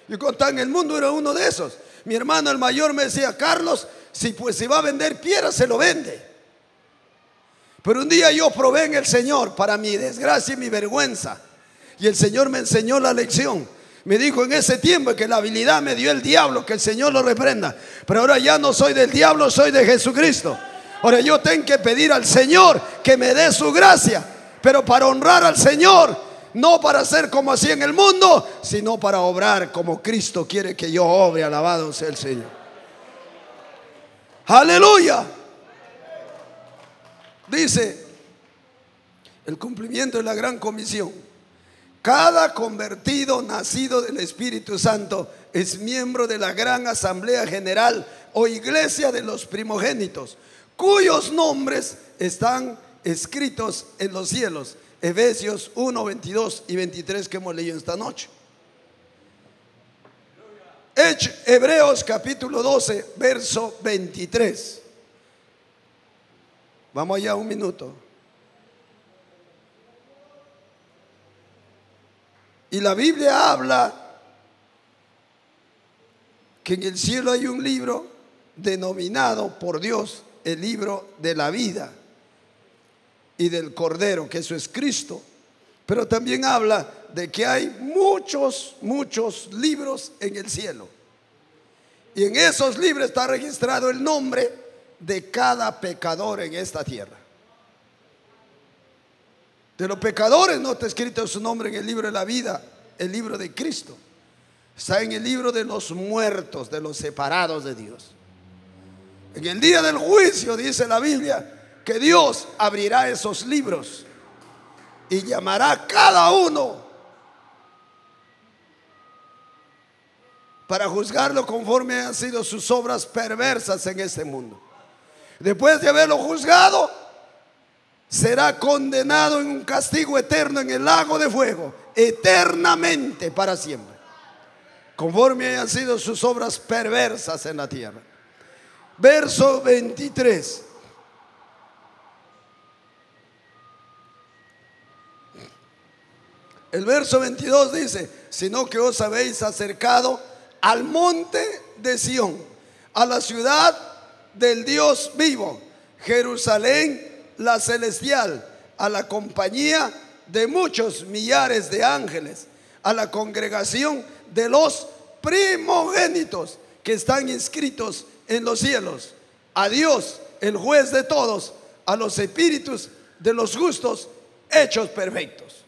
Yo contaba, en el mundo era uno de esos. Mi hermano el mayor me decía, Carlos, si va a vender piedra, se lo vende. Pero un día yo probé en el Señor, para mi desgracia y mi vergüenza, y el Señor me enseñó la lección. Me dijo en ese tiempo que la habilidad me dio el diablo, que el Señor lo reprenda. Pero ahora ya no soy del diablo, soy de Jesucristo. Ahora yo tengo que pedir al Señor que me dé su gracia. Pero para honrar al Señor no para ser como así en el mundo, sino para obrar como Cristo quiere que yo obre. Alabado sea el Señor. Aleluya. Dice el cumplimiento de la gran comisión: cada convertido nacido del Espíritu Santo es miembro de la gran asamblea general o iglesia de los primogénitos, cuyos nombres están escritos en los cielos. Efesios 1, 22 y 23 que hemos leído esta noche. Hebreos capítulo 12, verso 23. Vamos allá un minuto. Y la Biblia habla que en el cielo hay un libro denominado por Dios el libro de la vida y del Cordero, que eso es Cristo. Pero también habla de que hay muchos libros en el cielo. Y en esos libros está registrado el nombre de cada pecador en esta tierra. De los pecadores no está escrito su nombre en el libro de la vida, el libro de Cristo. Está en el libro de los muertos, de los separados de Dios. En el día del juicio dice la Biblia que Dios abrirá esos libros y llamará a cada uno para juzgarlo conforme han sido sus obras perversas en este mundo. Después de haberlo juzgado, será condenado en un castigo eterno en el lago de fuego, eternamente, para siempre, conforme hayan sido sus obras perversas en la tierra. Verso 23. El verso 22 dice: sino que os habéis acercado al monte de Sión, a la ciudad del Dios vivo, Jerusalén la celestial, a la compañía de muchos millares de ángeles, a la congregación de los primogénitos que están inscritos en los cielos, a Dios, el juez de todos, a los espíritus de los justos hechos perfectos.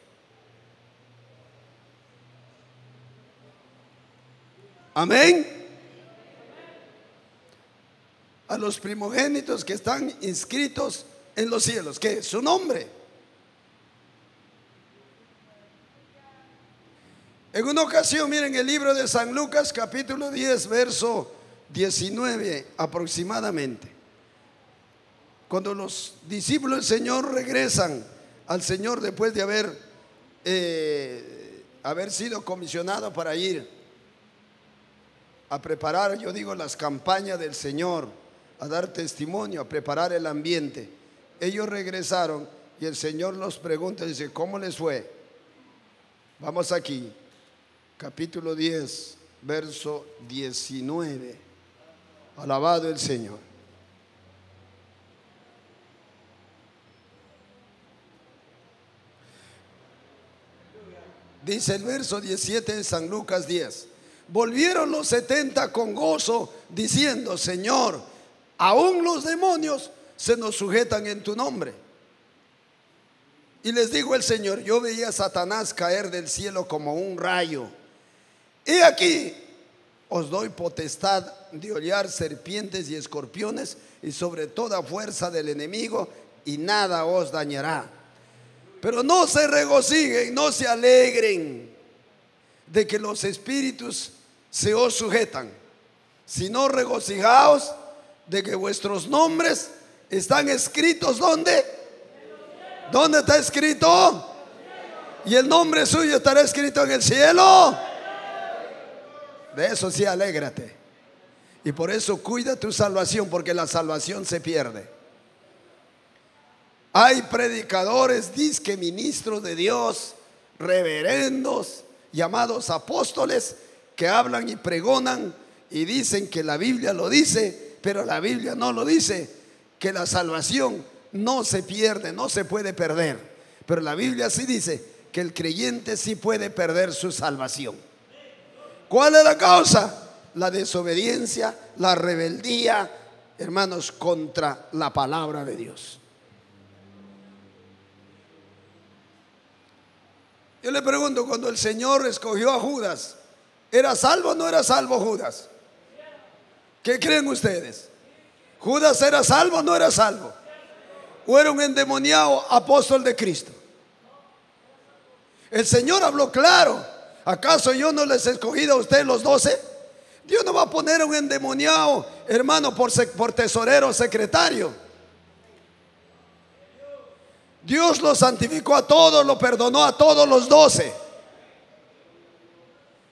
Amén. A los primogénitos que están inscritos en los cielos, ¿qué es su nombre? En una ocasión, miren el libro de San Lucas capítulo 10, verso 19 aproximadamente, cuando los discípulos del Señor regresan al Señor después de haber sido comisionados para ir a preparar, yo digo, las campañas del Señor, a dar testimonio, a preparar el ambiente. Ellos regresaron y el Señor los pregunta, dice: ¿cómo les fue? Vamos aquí, capítulo 10, verso 19. Alabado el Señor. Dice el verso 17 de San Lucas 10: volvieron los 70 con gozo, diciendo: Señor, aún los demonios se nos sujetan en tu nombre. Y les dijo el Señor: yo veía a Satanás caer del cielo como un rayo. He aquí, os doy potestad de hollar serpientes y escorpiones y sobre toda fuerza del enemigo, y nada os dañará. Pero no se regocijen, no se alegren de que los espíritus se os sujetan, sino regocijaos de que vuestros nombres están escritos. ¿Dónde? ¿Dónde está escrito? Y el nombre suyo estará escrito en el cielo. De eso sí, alégrate. Y por eso cuida tu salvación, porque la salvación se pierde. Hay predicadores, disque ministros de Dios, reverendos, llamados apóstoles, que hablan y pregonan y dicen que la Biblia lo dice, pero la Biblia no lo dice, que la salvación no se pierde, no se puede perder. Pero la Biblia sí dice que el creyente sí puede perder su salvación. ¿Cuál es la causa? La desobediencia, la rebeldía, hermanos, contra la palabra de Dios. Yo le pregunto, cuando el Señor escogió a Judas, ¿era salvo o no era salvo Judas? ¿Qué creen ustedes? ¿Judas era salvo o no era salvo? ¿O era un endemoniado apóstol de Cristo? El Señor habló claro. ¿Acaso yo no les he escogido a ustedes los 12? Dios no va a poner a un endemoniado, hermano, por tesorero o secretario. Dios los santificó a todos, lo perdonó a todos los 12.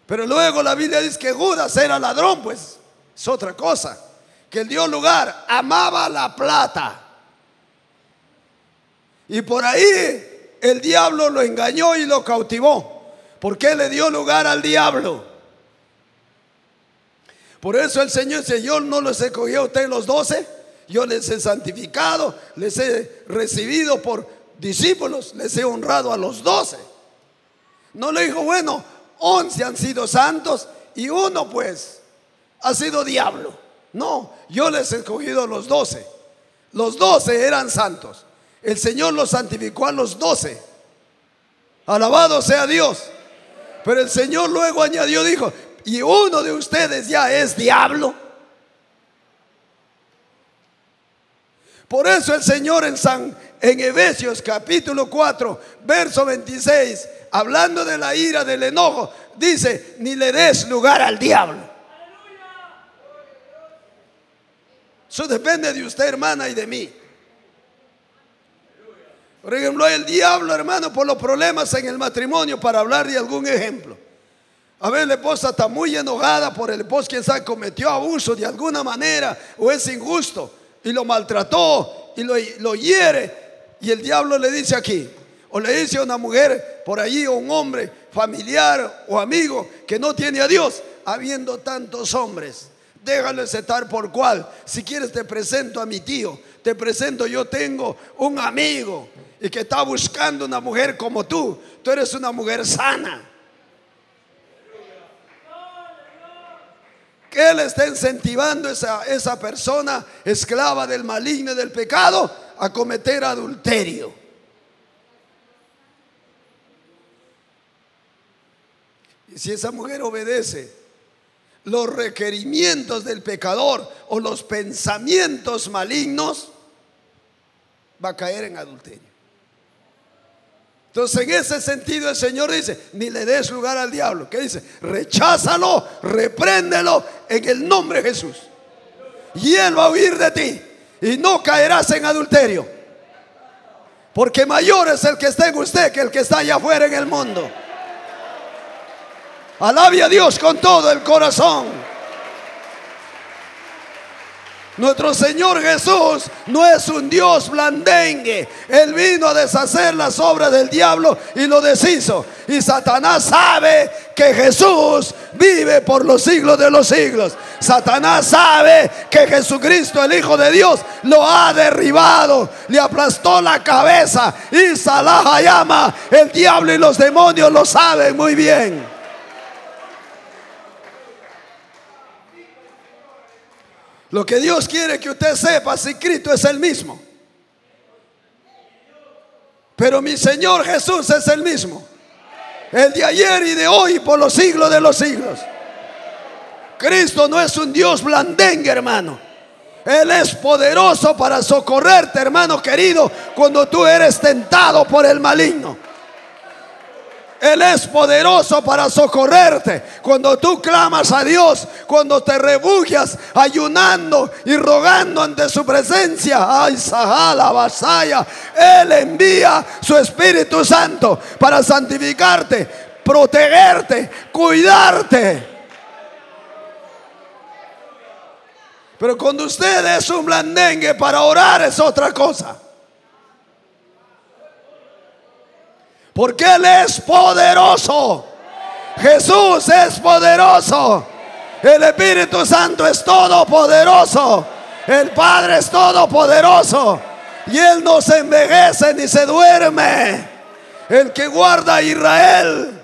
Pero luego la Biblia dice que Judas era ladrón, pues es otra cosa. Que él dio lugar, amaba la plata. Y por ahí el diablo lo engañó y lo cautivó. ¿Por qué le dio lugar al diablo? Por eso el Señor dice: yo no les escogí a ustedes los 12, yo les he santificado, les he recibido por discípulos, les he honrado a los 12. No le dijo, bueno, 11 han sido santos y uno pues ha sido diablo. No, yo les he escogido a los 12. Los 12 eran santos. El Señor los santificó a los 12. Alabado sea Dios. Pero el Señor luego añadió, dijo: y uno de ustedes ya es diablo. Por eso el Señor en Efesios capítulo 4 verso 26, hablando de la ira, del enojo, dice: ni le des lugar al diablo. Eso depende de usted, hermana, y de mí. Por ejemplo, el diablo, hermano, por los problemas en el matrimonio, para hablar de algún ejemplo. A ver, la esposa está muy enojada por el esposo, quien sabe, cometió abuso de alguna manera o es injusto y lo maltrató y lo hiere. Y el diablo le dice aquí, o le dice a una mujer por allí, o un hombre familiar o amigo que no tiene a Dios, habiendo tantos hombres, déjales estar por cual. Si quieres te presento a mi tío, te presento, yo tengo un amigo y que está buscando una mujer como tú eres una mujer sana. ¿Qué le está incentivando esa persona esclava del maligno y del pecado a cometer adulterio? Y si esa mujer obedece los requerimientos del pecador o los pensamientos malignos, va a caer en adulterio. Entonces, en ese sentido, el Señor dice: ni le des lugar al diablo. ¿Qué dice? Recházalo, repréndelo en el nombre de Jesús, y él va a huir de ti y no caerás en adulterio, porque mayor es el que está en usted que el que está allá afuera en el mundo. Alabe a Dios con todo el corazón. Nuestro Señor Jesús no es un Dios blandengue. Él vino a deshacer las obras del diablo y lo deshizo. Y Satanás sabe que Jesús vive por los siglos de los siglos. Satanás sabe que Jesucristo, el Hijo de Dios, lo ha derribado, le aplastó la cabeza. Y Salah llama, el diablo y los demonios lo saben muy bien. Lo que Dios quiere que usted sepa, si Cristo es el mismo, pero mi Señor Jesús es el mismo, el de ayer y de hoy y por los siglos de los siglos. Cristo no es un Dios blandengue, hermano. Él es poderoso para socorrerte, hermano querido, cuando tú eres tentado por el maligno. Él es poderoso para socorrerte cuando tú clamas a Dios, cuando te refugias ayunando y rogando ante su presencia. Ay, Sahala Basaya. Él envía su Espíritu Santo para santificarte, protegerte, cuidarte. Pero cuando usted es un blandengue, para orar es otra cosa. Porque Él es poderoso. Jesús es poderoso. El Espíritu Santo es todopoderoso. El Padre es todopoderoso. Y Él no se envejece ni se duerme. El que guarda a Israel.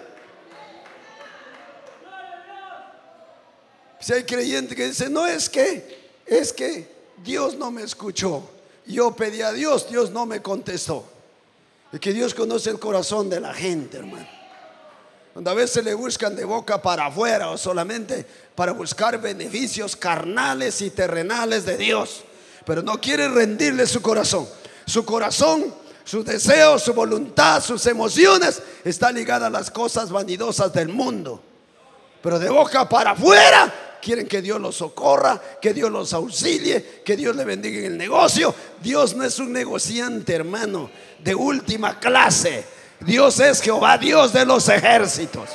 Si hay creyentes que dicen: no, es que Dios no me escuchó. Yo pedí a Dios, Dios no me contestó. Y que Dios conoce el corazón de la gente, hermano. Donde a veces le buscan de boca para afuera o solamente para buscar beneficios carnales y terrenales de Dios, pero no quiere rendirle su corazón. Su corazón, sus deseos, su voluntad, sus emociones está ligada a las cosas vanidosas del mundo. Pero de boca para afuera quieren que Dios los socorra, que Dios los auxilie, que Dios le bendiga en el negocio. Dios no es un negociante, hermano, de última clase. Dios es Jehová, Dios de los ejércitos.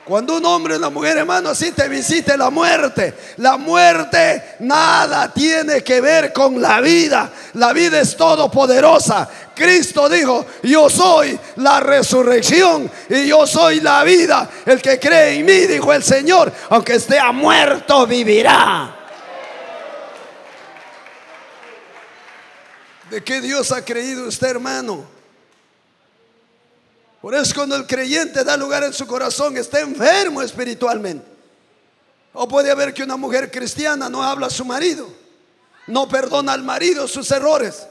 Cuando un hombre y una mujer, hermano, así te visite la muerte nada tiene que ver con la vida. La vida es todopoderosa. Cristo dijo: yo soy la resurrección y yo soy la vida. El que cree en mí, dijo el Señor, aunque esté muerto, vivirá. ¿De qué Dios ha creído usted, hermano? Por eso cuando el creyente da lugar en su corazón, está enfermo espiritualmente. O puede haber que una mujer cristiana no habla a su marido, no perdona al marido sus errores.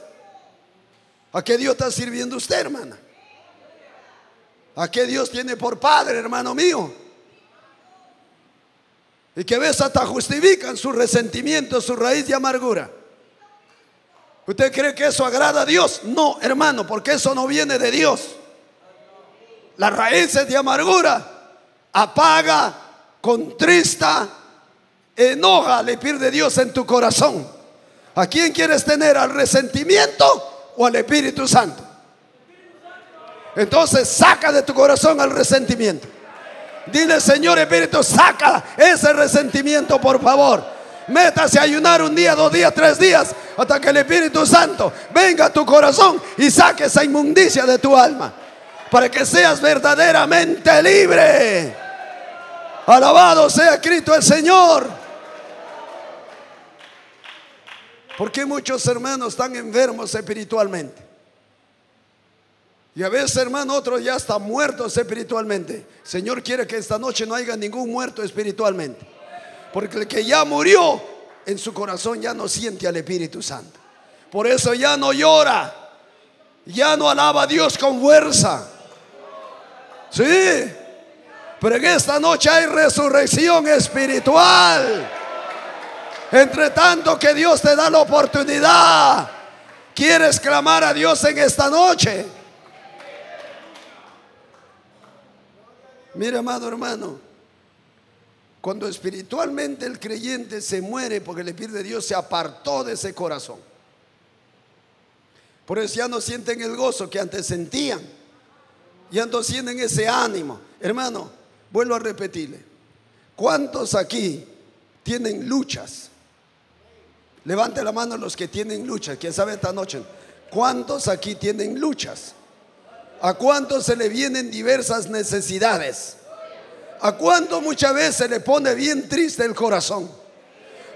¿A qué Dios está sirviendo usted, hermana? ¿A qué Dios tiene por padre, hermano mío? Y que a veces hasta justifican su resentimiento, su raíz de amargura. ¿Usted cree que eso agrada a Dios? No, hermano, porque eso no viene de Dios. Las raíces de amargura apaga, contrista, enoja al Espíritu de Dios en tu corazón. ¿A quién quieres tener? ¿Al resentimiento o al Espíritu Santo? Entonces saca de tu corazón al resentimiento. Dile: Señor Espíritu, saca ese resentimiento, por favor. Métase a ayunar un día, 2 días, 3 días, hasta que el Espíritu Santo venga a tu corazón y saque esa inmundicia de tu alma, para que seas verdaderamente libre. Alabado sea Cristo el Señor. Porque muchos hermanos están enfermos espiritualmente. Y a veces, hermano, otros ya están muertos espiritualmente. Señor quiere que esta noche no haya ningún muerto espiritualmente, porque el que ya murió, en su corazón ya no siente al Espíritu Santo. Por eso ya no llora, ya no alaba a Dios con fuerza. Sí, pero en esta noche hay resurrección espiritual. Entre tanto que Dios te da la oportunidad, ¿quieres clamar a Dios en esta noche? Mira, amado hermano, cuando espiritualmente el creyente se muere, porque el Espíritu de Dios se apartó de ese corazón, por eso ya no sienten el gozo que antes sentían, ya no sienten ese ánimo. Hermano, vuelvo a repetirle: ¿cuántos aquí tienen luchas? Levante la mano los que tienen luchas. ¿Quién sabe esta noche? ¿Cuántos aquí tienen luchas? ¿A cuántos se le vienen diversas necesidades? ¿A cuántos muchas veces se le pone bien triste el corazón?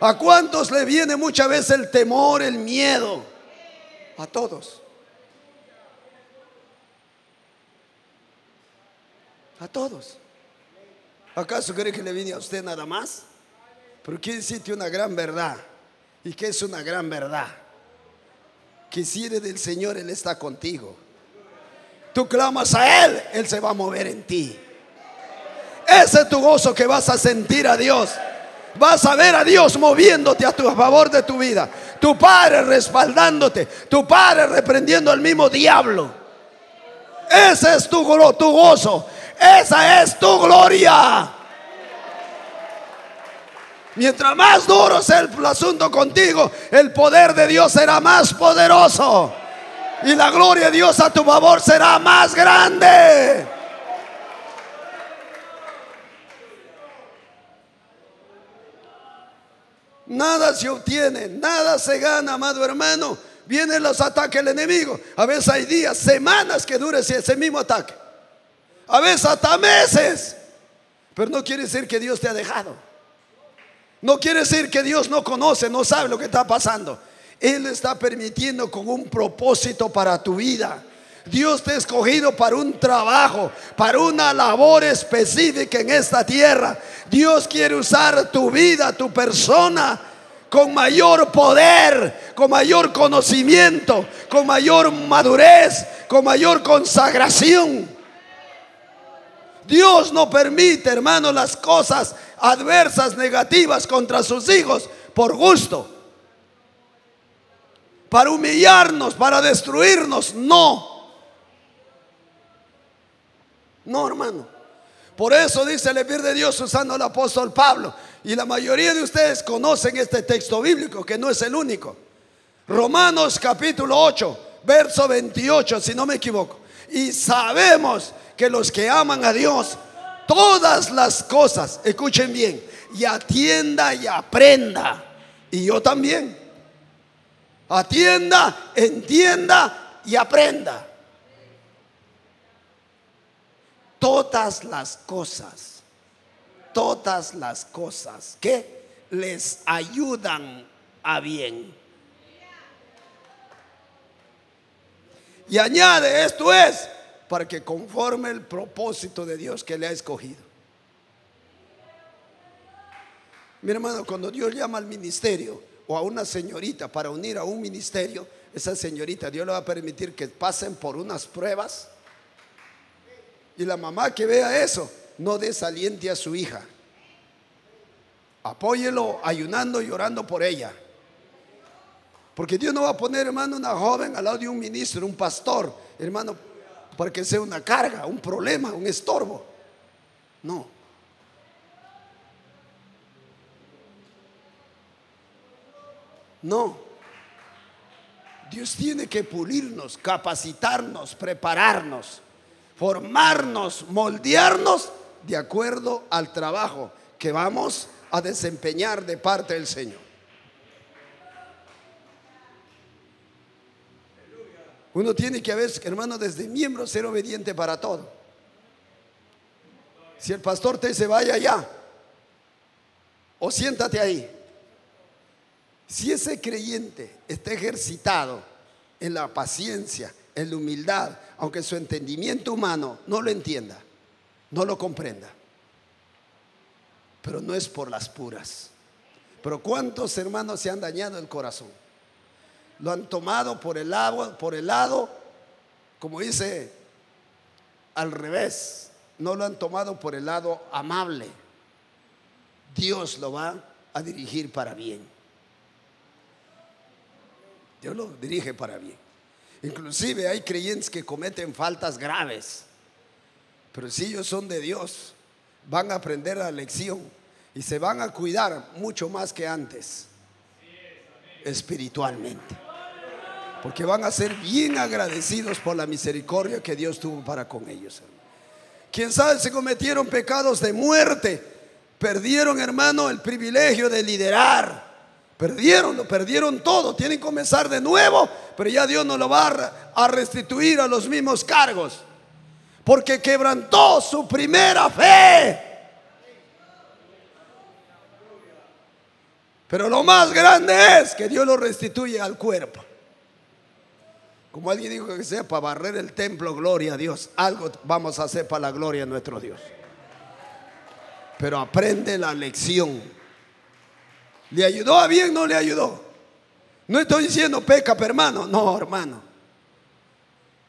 ¿A cuántos le viene muchas veces el temor, el miedo? A todos. A todos. ¿Acaso cree que le viene a usted nada más? Pero quiere decirte una gran verdad. ¿Y qué es una gran verdad? Que si eres del Señor, Él está contigo. Tú clamas a Él, Él se va a mover en ti. Ese es tu gozo, que vas a sentir a Dios. Vas a ver a Dios moviéndote a favor de tu vida. Tu Padre respaldándote. Tu Padre reprendiendo al mismo diablo. Ese es tu gozo. Esa es tu gloria. Mientras más duro sea el asunto contigo, el poder de Dios será más poderoso y la gloria de Dios a tu favor será más grande. Nada se obtiene, nada se gana, amado hermano. Vienen los ataques del enemigo. A veces hay días, semanas que dure ese mismo ataque. A veces hasta meses. Pero no quiere decir que Dios te ha dejado. No quiere decir que Dios no conoce, no sabe lo que está pasando. Él está permitiendo con un propósito para tu vida. Dios te ha escogido para un trabajo, para una labor específica en esta tierra. Dios quiere usar tu vida, tu persona, con mayor poder, con mayor conocimiento, con mayor madurez, con mayor consagración. Dios no permite, hermano, las cosas adversas, negativas contra sus hijos por gusto, para humillarnos, para destruirnos. No, no, hermano. Por eso dice el Espíritu de Dios usando al apóstol Pablo, y la mayoría de ustedes conocen este texto bíblico, que no es el único. Romanos capítulo 8, verso 28, si no me equivoco. Y sabemos que los que aman a Dios, todas las cosas, escuchen bien, y atienda y aprenda. Y yo también. Atienda, entienda y aprenda. Todas las cosas que les ayudan a bien. Y añade, esto es para que conforme el propósito de Dios que le ha escogido. Mi hermano, cuando Dios llama al ministerio o a una señorita para unir a un ministerio, esa señorita Dios le va a permitir que pasen por unas pruebas. Y la mamá que vea eso, no desaliente a su hija. Apóyelo ayunando y orando por ella. Porque Dios no va a poner, hermano, una joven al lado de un ministro, un pastor, hermano, para que sea una carga, un problema, un estorbo. No. No. Dios tiene que pulirnos, capacitarnos, prepararnos, formarnos, moldearnos de acuerdo al trabajo que vamos a desempeñar de parte del Señor. Uno tiene que, a veces, hermano, desde miembro ser obediente para todo. Si el pastor te dice vaya allá o siéntate ahí, si ese creyente está ejercitado en la paciencia, en la humildad, aunque su entendimiento humano no lo entienda, no lo comprenda, pero no es por las puras. Pero ¿cuántos hermanos se han dañado el corazón? Lo han tomado por el lado, como dice, al revés. No lo han tomado por el lado amable. Dios lo va a dirigir para bien. Dios lo dirige para bien. Inclusive hay creyentes que cometen faltas graves, pero si ellos son de Dios, van a aprender la lección y se van a cuidar mucho más que antes, espiritualmente, porque van a ser bien agradecidos por la misericordia que Dios tuvo para con ellos, hermano. Quién sabe si cometieron pecados de muerte, perdieron, hermano, el privilegio de liderar. Perdieron todo, tienen que comenzar de nuevo, pero ya Dios no lo va a restituir a los mismos cargos, porque quebrantó su primera fe. Pero lo más grande es que Dios lo restituye al cuerpo. Como alguien dijo que sea para barrer el templo, gloria a Dios. Algo vamos a hacer para la gloria de nuestro Dios. Pero aprende la lección. ¿Le ayudó a bien? No le ayudó. No estoy diciendo peca, hermano. No, hermano.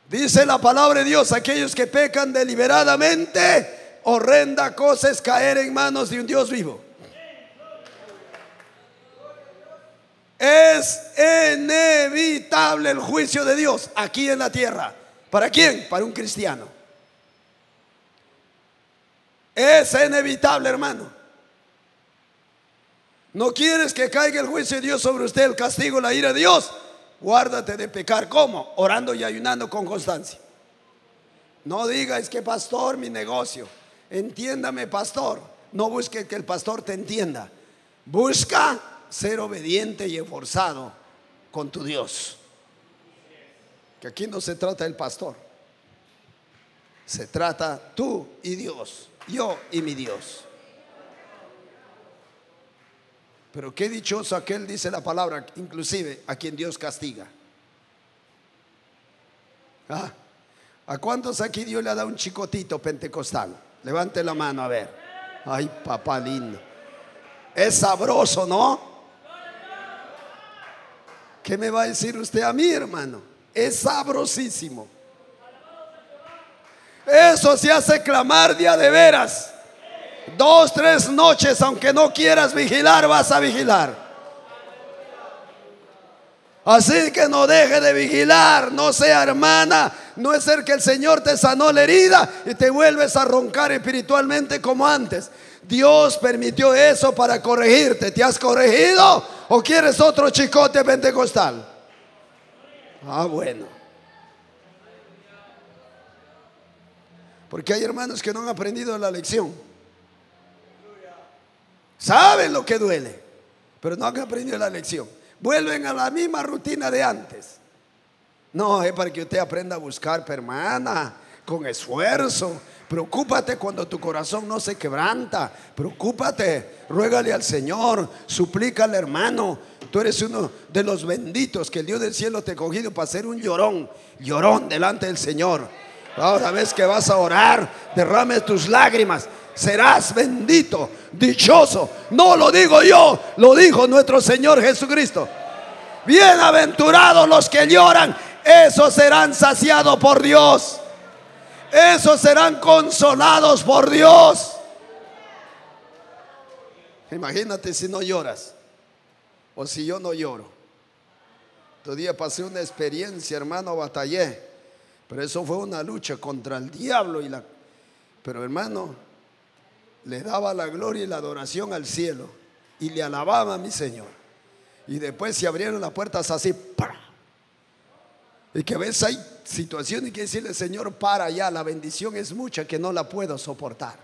Dice la palabra de Dios: aquellos que pecan deliberadamente, horrenda cosa es caer en manos de un Dios vivo. Es inevitable el juicio de Dios aquí en la tierra. ¿Para quién? Para un cristiano. Es inevitable, hermano. ¿No quieres que caiga el juicio de Dios sobre usted, el castigo, la ira de Dios? Guárdate de pecar. ¿Cómo? Orando y ayunando con constancia. No diga: es que pastor, mi negocio. Entiéndame, pastor. No busque que el pastor te entienda. Busca ser obediente y esforzado con tu Dios. Que aquí no se trata del pastor, se trata tú y Dios, yo y mi Dios. Pero qué dichoso aquel, dice la palabra, inclusive a quien Dios castiga. ¿A cuántos aquí Dios le ha dado un chicotito pentecostal? Levante la mano a ver. Ay, papá lindo. Es sabroso, ¿no? ¿Qué me va a decir usted a mí, hermano? Es sabrosísimo. Eso se hace clamar día de veras. 2, 3 noches, aunque no quieras vigilar, vas a vigilar. Así que no deje de vigilar, no sea hermana. No es ser que el Señor te sanó la herida y te vuelves a roncar espiritualmente como antes. Dios permitió eso para corregirte. ¿Te has corregido o quieres otro chicote pentecostal? Ah, bueno. Porque hay hermanos que no han aprendido la lección. Saben lo que duele, pero no han aprendido la lección. Vuelven a la misma rutina de antes. No, es para que usted aprenda a buscar, hermana, con esfuerzo. Preocúpate cuando tu corazón no se quebranta. Preocúpate, ruégale al Señor, suplícale, hermano. Tú eres uno de los benditos que el Dios del cielo te ha cogido para ser un llorón delante del Señor. Ahora ves que vas a orar, derrame tus lágrimas. Serás bendito, dichoso. No lo digo yo, lo dijo nuestro Señor Jesucristo. Bienaventurados los que lloran, esos serán saciados por Dios. Esos serán consolados por Dios. Imagínate si no lloras, o si yo no lloro. Todavía pasé una experiencia, hermano, batallé, pero eso fue una lucha contra el diablo pero hermano, le daba la gloria y la adoración al cielo y le alababa a mi Señor. Y después se abrieron las puertas así, ¡para! Y que a veces hay situaciones que decirle, Señor, para ya, la bendición es mucha que no la puedo soportar.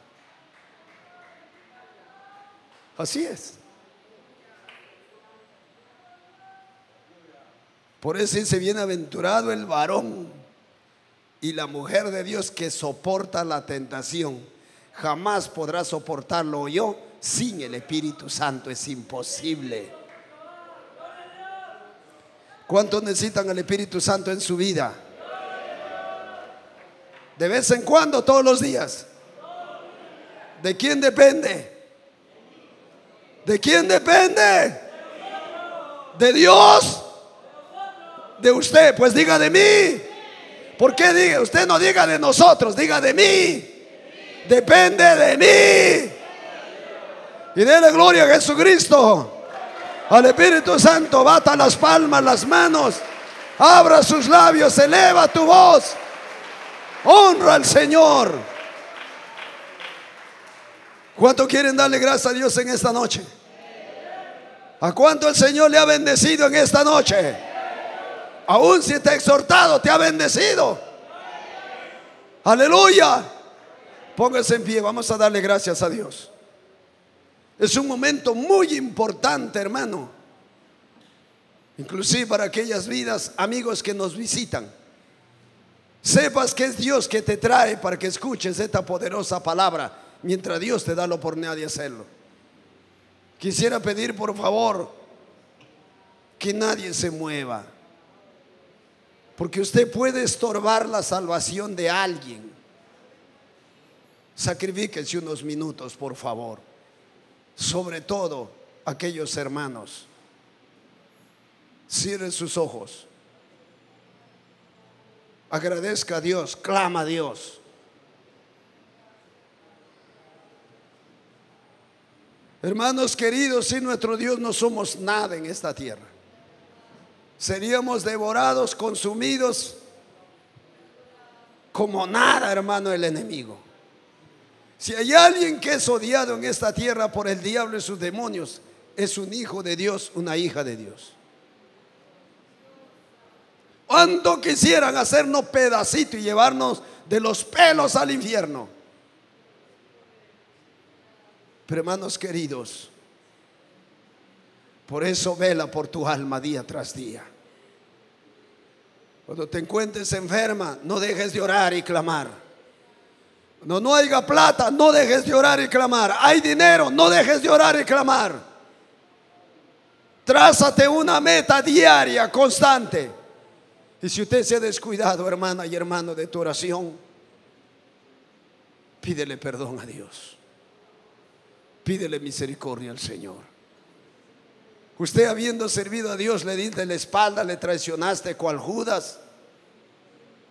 Así es. Por eso dice, bienaventurado el varón y la mujer de Dios que soporta la tentación. Jamás podrá soportarlo yo sin el Espíritu Santo, es imposible. ¿Cuántos necesitan el Espíritu Santo en su vida? De vez en cuando, todos los días. ¿De quién depende? ¿De quién depende? ¿De Dios? ¿De usted? Pues diga de mí. ¿Por qué diga? Usted no diga de nosotros, diga de mí. Depende de mí. Y dele gloria a Jesucristo. Al Espíritu Santo, bata las palmas, las manos, abra sus labios, eleva tu voz, honra al Señor. ¿Cuánto quieren darle gracias a Dios en esta noche? ¿A cuánto el Señor le ha bendecido en esta noche? Aún si te ha exhortado, te ha bendecido. Aleluya. Póngase en pie, vamos a darle gracias a Dios. Es un momento muy importante, hermano. Inclusive para aquellas vidas, amigos que nos visitan. Sepas que es Dios que te trae para que escuches esta poderosa palabra, mientras Dios te da la oportunidad de hacerlo. Quisiera pedir por favor que nadie se mueva, porque usted puede estorbar la salvación de alguien. Sacrifíquese unos minutos, por favor. Sobre todo aquellos hermanos. Cierre sus ojos. Agradezca a Dios, clama a Dios. Hermanos queridos, sin nuestro Dios no somos nada en esta tierra. Seríamos devorados, consumidos como nada, hermano, el enemigo. Si hay alguien que es odiado en esta tierra por el diablo y sus demonios, es un hijo de Dios, una hija de Dios. ¿Cuánto quisieran hacernos pedacito y llevarnos de los pelos al infierno? Pero hermanos queridos, por eso vela por tu alma día tras día. Cuando te encuentres enferma, no dejes de orar y clamar. Cuando no haya plata, no dejes de orar y clamar. Hay dinero, no dejes de orar y clamar. Trázate una meta diaria, constante. Y si usted se ha descuidado, hermana y hermano, de tu oración, pídele perdón a Dios. Pídele misericordia al Señor. Usted, habiendo servido a Dios, le diste la espalda, le traicionaste cual Judas.